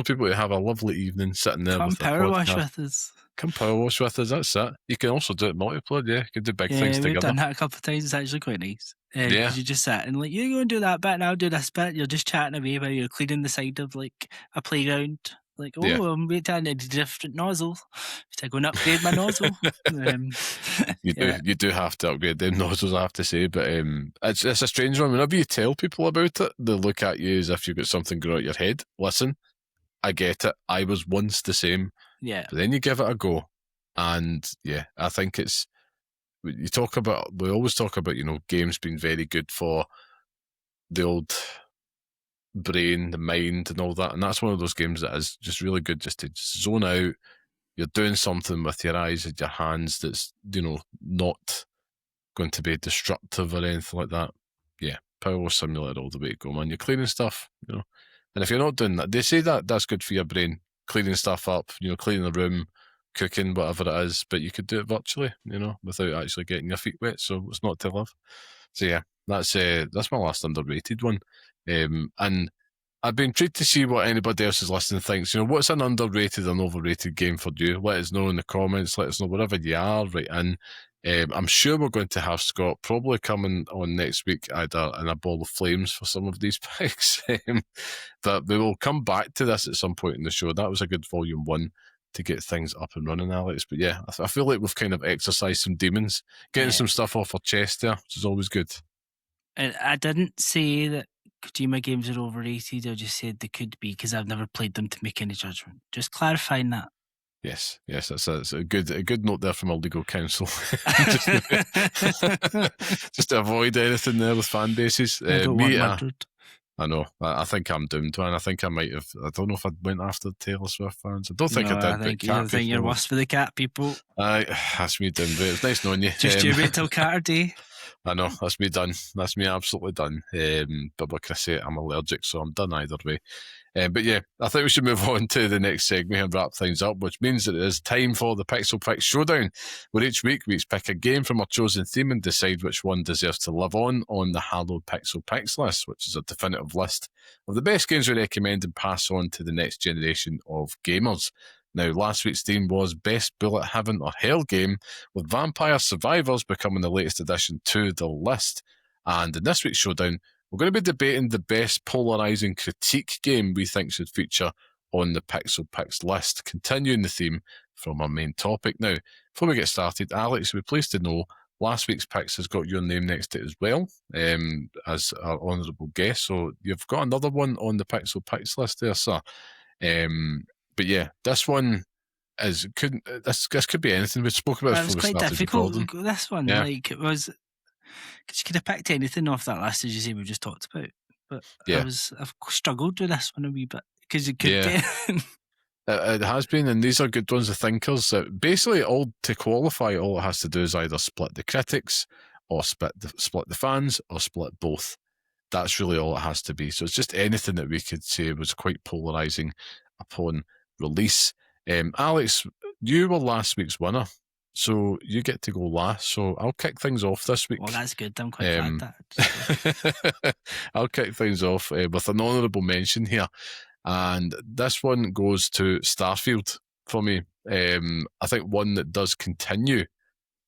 people to have a lovely evening sitting there with their podcast. Power wash with us. Come power wash with us, that's it. You can also do it multiplayer, yeah. You can do big things together. We've done that a couple of times. It's actually quite nice. Because you just sit and like, you go and do that bit and I'll do this bit. You're just chatting away while you're cleaning the side of like a playground. Like, I'm waiting a different nozzle. Should I go and upgrade my nozzle? You do have to upgrade them nozzles, I have to say, but it's a strange one. Whenever you tell people about it, they look at you as if you've got something growing out your head. Listen, I get it. I was once the same. Yeah. But then you give it a go. And yeah, I think we always talk about, games being very good for the old brain, the mind and all that. And that's one of those games that is just really good just to zone out. You're doing something with your eyes and your hands that's, not going to be destructive or anything like that. Yeah, Power Wash Simulator all the way to go, man. You're cleaning stuff, And if you're not doing that, they say that that's good for your brain, cleaning stuff up, cleaning the room, cooking, whatever it is, but you could do it virtually, without actually getting your feet wet, so it's not to love. So yeah, that's my last underrated one. And I'd be intrigued to see what anybody else is listening thinks. What's an underrated and overrated game for you? Let us know in the comments. Let us know wherever you are, right in. I'm sure we're going to have Scott probably coming on next week, either in a ball of flames for some of these picks. But we will come back to this at some point in the show. That was a good volume 1 to get things up and running, Alex. But yeah, I feel like we've kind of exercised some demons, getting some stuff off our chest there, which is always good. And I didn't say that Kojima games are overrated. I just said they could be because I've never played them to make any judgment. Just clarifying that. Yes, that's a good note there from our legal counsel. just to avoid anything there with fan bases. I know. I think I'm doomed, man. I think I might have. I don't know if I went after Taylor Swift fans. I don't think I did. I think you're worse for the cat people. That's me done. But it's nice knowing you. Just you wait till Catter Day. I know, that's me done. That's me absolutely done. But like I say, I'm allergic, so I'm done either way. But yeah, I think we should move on to the next segment and wrap things up, which means that it is time for the Pixel Picks Showdown, where each week we each pick a game from our chosen theme and decide which one deserves to live on the hallowed Pixel Picks list, which is a definitive list of the best games we recommend and pass on to the next generation of gamers. Now, last week's theme was Best Bullet Heaven or Hell Game, with Vampire Survivors becoming the latest addition to the list. And in this week's showdown, we're going to be debating the best polarising critique game we think should feature on the Pixel Picks list, continuing the theme from our main topic. Now, before we get started, Alex, we're pleased to know last week's picks has got your name next to it as well, as our honourable guest. So you've got another one on the Pixel Picks list there, sir. But yeah, this one this could be anything. We spoke about it before we started. It was quite difficult. This one, it was, because you could have picked anything off that list, as you say, we just talked about. But I've struggled with this one a wee bit because you could get. It has been, and these are good ones. The thinkers, basically, all to qualify, all it has to do is either split the critics, or split the fans, or split both. That's really all it has to be. So it's just anything that we could say was quite polarising upon release. Alex, you were last week's winner, so you get to go last. So I'll kick things off this week. Well, that's good. I'm quite glad that. I'll kick things off with an honourable mention here, and this one goes to Starfield for me. I think one that does continue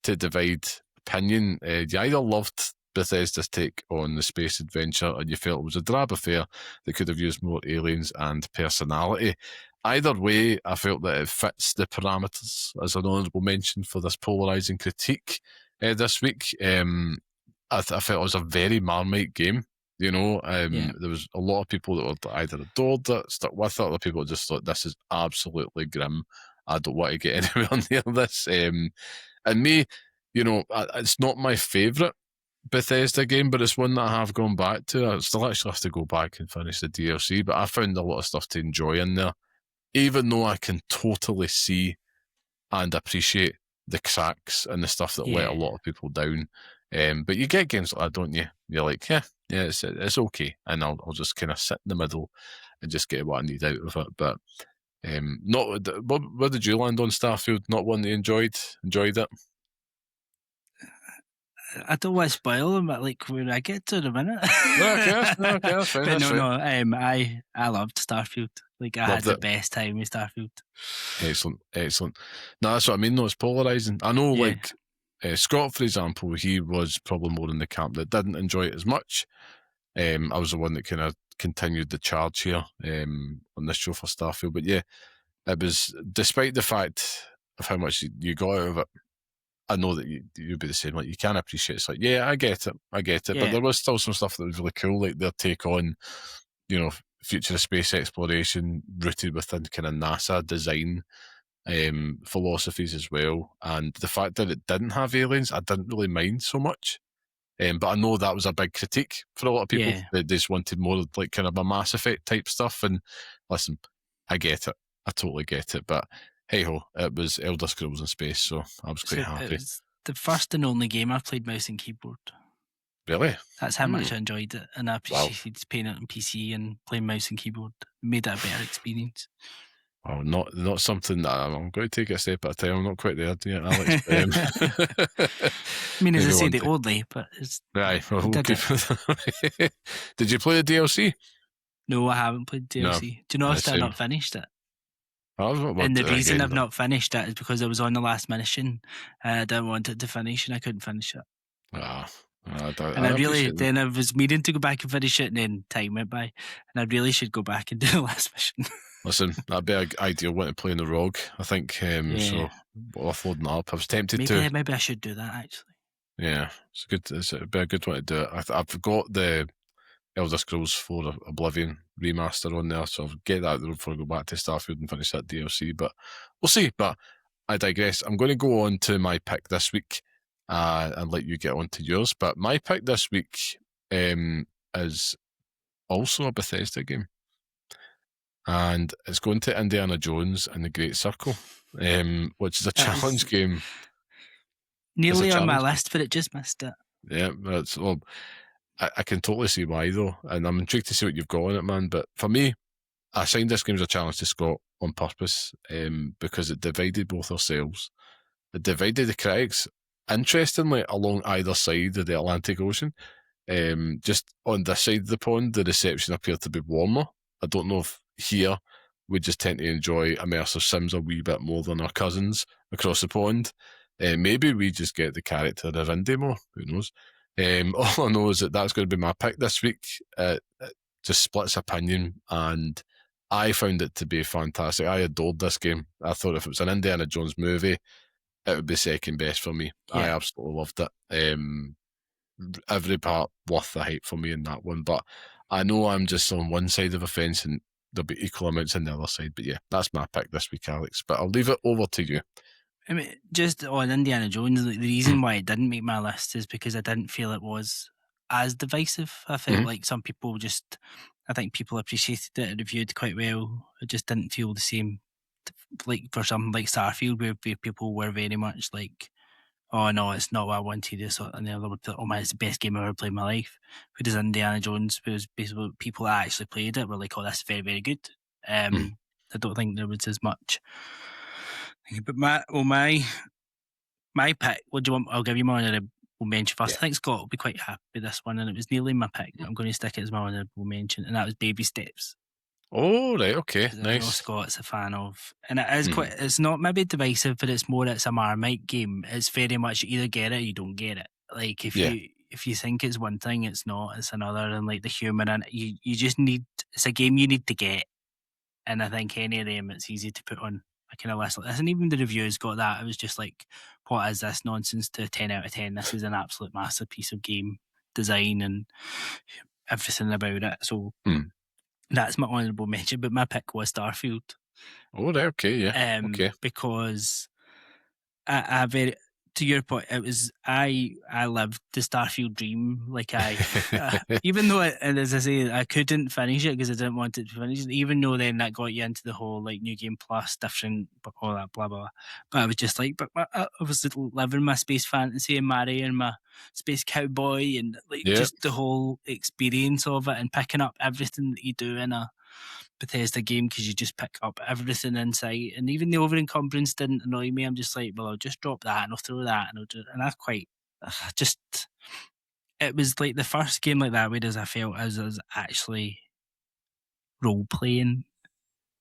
to divide opinion. You either loved Bethesda's take on the space adventure and you felt it was a drab affair that could have used more aliens and personality. Either way, I felt that it fits the parameters as an honourable mention for this polarising critique this week. I felt it was a very Marmite game. There was a lot of people that were either adored it, stuck with it, other people just thought this is absolutely grim. I don't want to get anywhere near this. And me, it's not my favourite Bethesda game, but it's one that I have gone back to. I still actually have to go back and finish the DLC, but I found a lot of stuff to enjoy in there. even though I can totally see and appreciate the cracks and the stuff that let a lot of people down. But you get games like that, don't you? You're like, yeah, it's okay, and I'll just kind of sit in the middle and just get what I need out of it. But not what did you land on Starfield? Not one that you enjoyed it? I don't want to spoil them, but like when I get to it in a minute. Okay, that's fine. But no, I loved Starfield. Like I Loved had it. the best time with Starfield. Excellent. No, that's what I mean. No, it's polarizing. I know, Yeah. like Scott, for example, he was probably more in the camp that didn't enjoy it as much. I was the one that kind of continued the charge here on this show for Starfield. But yeah, it was, despite the fact of how much you got out of it, I know that you'd be the same. Like, you can appreciate it. It's like, yeah, I get it. Yeah. But there was still some stuff that was really cool, like their take on, future of space exploration rooted within kind of NASA design philosophies as well. And the fact that it didn't have aliens, I didn't really mind so much. But I know that was a big critique for a lot of people. Yeah. They just wanted more like kind of a Mass Effect type stuff. And listen, I get it. I totally get it. But hey ho, it was Elder Scrolls in space, so I was quite happy. It was the first and only game I've played mouse and keyboard. Really? That's how much I enjoyed it, and I appreciated playing it on PC and playing mouse and keyboard. It made it a better experience. Oh, not something that I'm going to take a step at a time. I'm not quite there yet, Alex. I mean, as I say, the only, but it's right. Well, did you play the DLC? No, I haven't played DLC. No, do you know I've still not finished it? And the reason I've not finished it is because I was on the last mission. I didn't want it to finish, and I couldn't finish it. I was meaning to go back and finish it, and then time went by, and I really should go back and do the last mission. Listen, that'd be an ideal one to play in the ROG, I think. So offloading that up, I was tempted to. Maybe I should do that actually. Yeah, it's good. It'd be a good one to do it. I've got the Elder Scrolls 4 Oblivion remaster on there, so I'll get that before I go back to Starfield and finish that DLC. But we'll see. But I digress. I'm going to go on to my pick this week and let you get on to yours. But my pick this week is also a Bethesda game. And it's going to Indiana Jones and the Great Circle, which is a challenge game. Nearly on my list, but it just missed it. Yeah, I can totally see why, though. And I'm intrigued to see what you've got on it, man. But for me, I signed this game as a challenge to Scott on purpose because it divided both ourselves. It divided the critics, interestingly, along either side of the Atlantic Ocean. Just on this side of the pond, the reception appeared to be warmer. I don't know if here we just tend to enjoy immersive sims a wee bit more than our cousins across the pond. Maybe we just get the character of Indy more. Who knows? All I know is that that's going to be my pick this week. It just splits opinion, and I found it to be fantastic. I adored this game. I thought if it was an Indiana Jones movie, it would be second best for me. Yeah. I absolutely loved it. Every part worth the hype for me in that one. But I know I'm just on one side of a fence, and there'll be equal amounts on the other side. But yeah, that's my pick this week, Alex. But I'll leave it over to you. I mean, just on Indiana Jones, the reason why it didn't make my list is because I didn't feel it was as divisive. I felt like some people I think people appreciated it and reviewed quite well. It just didn't feel the same, like for something like Starfield, where people were very much like, oh no, it's not what I wanted. And the other would be, oh man, it's the best game I've ever played in my life. Whereas Indiana Jones, was basically people that actually played it were like, oh, that's very, very good. I don't think there was as much. But my pick, what do you want? I'll give you my honourable mention first. Yeah. I think Scott will be quite happy with this one, and it was nearly my pick. I'm going to stick it as my honourable mention, and that was Baby Steps. Oh, right, okay, nice. I know Scott's a fan of, and it is quite. It's not maybe divisive, but it's a Marmite game. It's very much you either get it or you don't get it. Like if you think it's one thing, it's not. It's another, and like the humour in it, you just need. It's a game you need to get, and I think any of them, it's easy to put on a kind of list like this, and even the reviews got that. It was just like, what is this nonsense to 10 out of 10? This is an absolute masterpiece of game design and everything about it. So that's my honourable mention, but my pick was Starfield. Oh, okay, yeah. Okay. Because to your point, it was I lived the Starfield dream. Like even though, and as I say, I couldn't finish it because I didn't want it to finish. Even though then that got you into the whole like new game plus different, all that blah blah blah. But I was just like, I was living my space fantasy and marrying my space cowboy and like just the whole experience of it and picking up everything that you do in a Bethesda game because you just pick up everything in sight, and even the over encumbrance didn't annoy me. I'm just like, well, I'll just drop that and I'll throw that and I'll do, and that's quite just. It was like the first game like that, whereas I felt as I was actually role playing,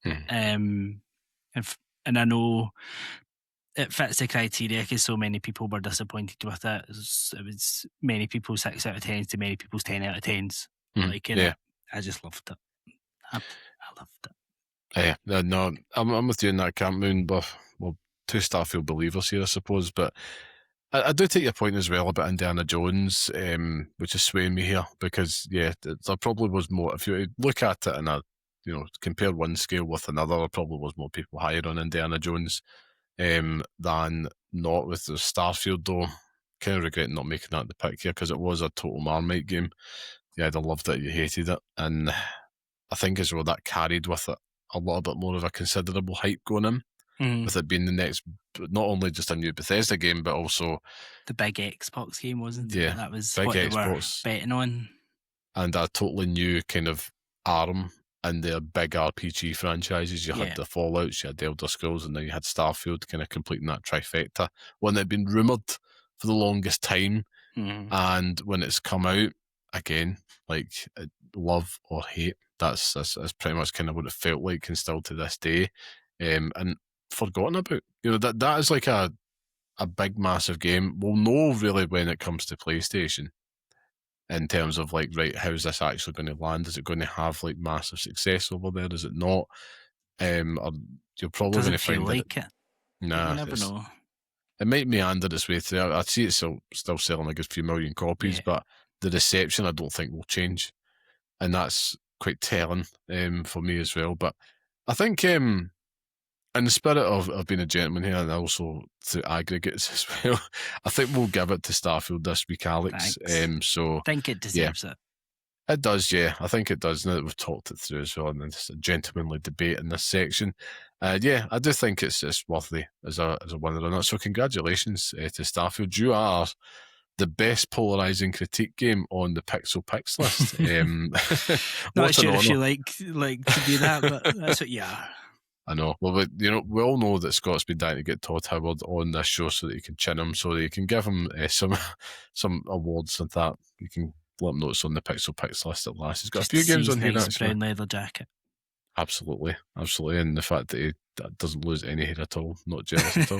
and I know it fits the criteria because so many people were disappointed with it. It was many people 6 out of 10s to many people's 10 out of 10s. I just loved it. I loved it. Yeah, no, I'm with you in that camp, Moon. But well, two Starfield believers here, I suppose. But I do take your point as well about Indiana Jones, which is swaying me here because there probably was more. If you look at it in a compare one scale with another, there probably was more people higher on Indiana Jones than not with the Starfield. Though, kind of regret not making that the pick here because it was a total Marmite game. You either loved it, or you hated it, and I think as well that carried with it a little bit more of a considerable hype going in, with it being the next, not only just a new Bethesda game, but also the big Xbox game, wasn't it? Yeah, that was big what Xbox they were betting on. And a totally new kind of arm in their big RPG franchises. You had the Fallouts, you had the Elder Scrolls, and then you had Starfield kind of completing that trifecta. One that had been rumoured for the longest time, and when it's come out, again, like love or hate, that's pretty much kind of what it felt like, and still to this day, and forgotten about. That is like a big, massive game. We'll know really when it comes to PlayStation in terms of like, right, how's this actually going to land? Is it going to have like massive success over there? Is it not? Or you're probably going to find like it. Nah, you never know. It might meander its way through. I see it still selling a good few million copies, but the reception I don't think will change, and that's quite telling for me as well. But I think in the spirit of being a gentleman here, and also through aggregates as well, I think we'll give it to Starfield this week, Alex. So I think it deserves it. It does, yeah. I think it does. Now that we've talked it through as well, and it's a gentlemanly debate in this section. I do think it's worthy as a winner or not. So congratulations to Starfield. You are the best polarising critique game on the Pixel Picks list. Not sure if you like to do that, but that's what you are. I know. Well, we all know that Scott's been dying to get Todd Howard on this show so that you can chin him, so that you can give him some awards and that. You can let him know it's on the Pixel Picks list at last. He's got a few games on here. Brown leather jacket. Absolutely, and the fact that he doesn't lose any hair at all, not jealous at all.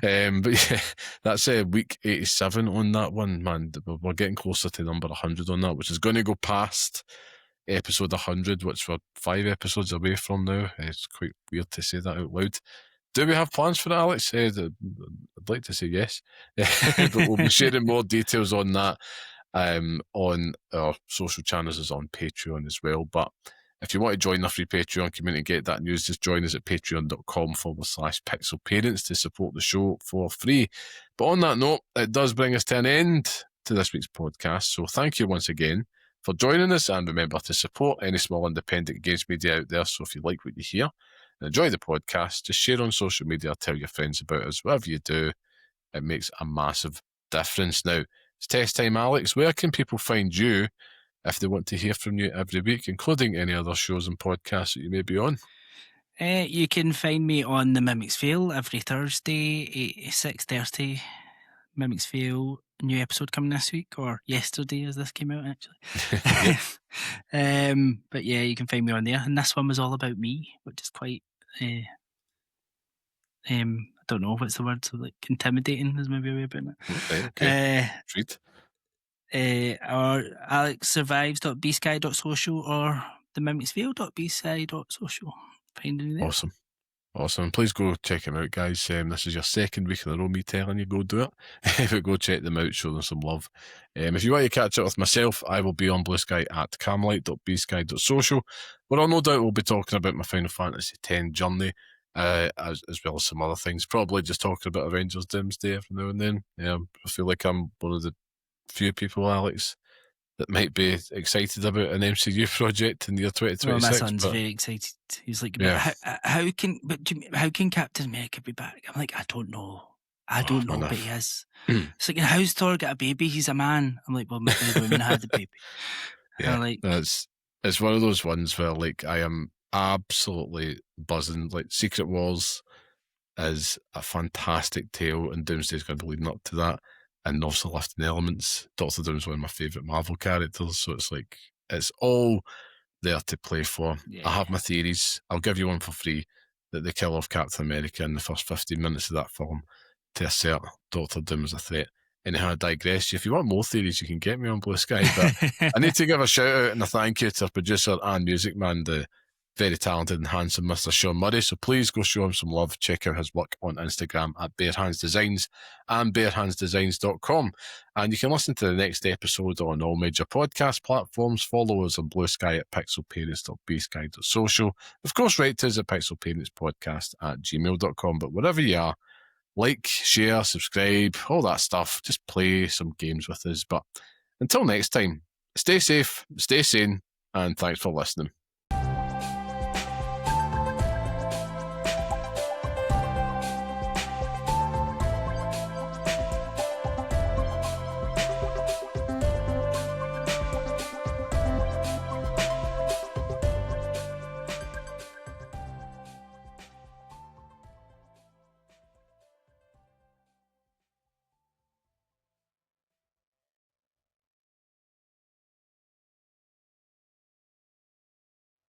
But yeah, that's week 87 on that one, man. We're getting closer to number 100 on that, which is going to go past episode 100, which we're 5 episodes away from now. It's quite weird to say that out loud. Do we have plans for that, Alex? I'd like to say yes, but we'll be sharing more details on that on our social channels, as on Patreon as well. But if you want to join the free Patreon community, get that news, just join us at patreon.com/pixelparents to support the show for free. But on that note, it does bring us to an end to this week's podcast. So thank you once again for joining us, and remember to support any small independent games media out there. So if you like what you hear and enjoy the podcast, just share on social media, tell your friends about us. Whatever you do, it makes a massive difference. Now, it's test time, Alex. Where can people find you if they want to hear from you every week, including any other shows and podcasts that you may be on? You can find me on The Mimics Fail every Thursday, 6:30. Mimics Fail, new episode coming this week, or yesterday as this came out, actually. But yeah, you can find me on there. And this one was all about me, which is quite, I don't know what's the word, so like intimidating is maybe a way about it. Okay. Treat. Or alexsurvives.bsky.social or themimicsfail.bsky.social. Find me there. Awesome. Please go check them out, guys. This is your second week in a row me telling you go do it. But go check them out, show them some love. If you want to catch up with myself, I will be on Blue Sky at carmelite.bsky.social, where I'll no doubt will be talking about my Final Fantasy X journey as well as some other things. Probably just talking about Avengers Doomsday every now and then. Yeah, I feel like I'm one of the few people, Alex, that might be excited about an MCU project in the year 2026. Well, my son's very excited. He's like, Yeah. how can Captain America be back? I'm like, I don't know. I don't know, but he is. It's like, how's Thor got a baby? He's a man. I'm like, well, maybe the woman had the baby. Yeah, like, it's one of those ones where like I am absolutely buzzing. Like Secret Wars is a fantastic tale, and Doomsday's going to be leading up to that, and also lifting elements. Doctor Doom's one of my favourite Marvel characters, so it's like it's all there to play for. Yeah. I have my theories. I'll give you one for free, that they kill off Captain America in the first 15 minutes of that film to assert Doctor Doom as a threat. Anyhow, I digress. If you want more theories, you can get me on Blue Sky. But I need to give a shout out and a thank you to our producer and music man, the very talented and handsome Mr. Sean Murray. So please go show him some love. Check out his work on Instagram at barehandsdesigns and barehandsdesigns.com. And you can listen to the next episode on all major podcast platforms. Follow us on Blue Sky at pixelparents.bsky.social. Of course, write to us at pixelparentspodcast@gmail.com. But wherever you are, like, share, subscribe, all that stuff. Just play some games with us. But until next time, stay safe, stay sane, and thanks for listening.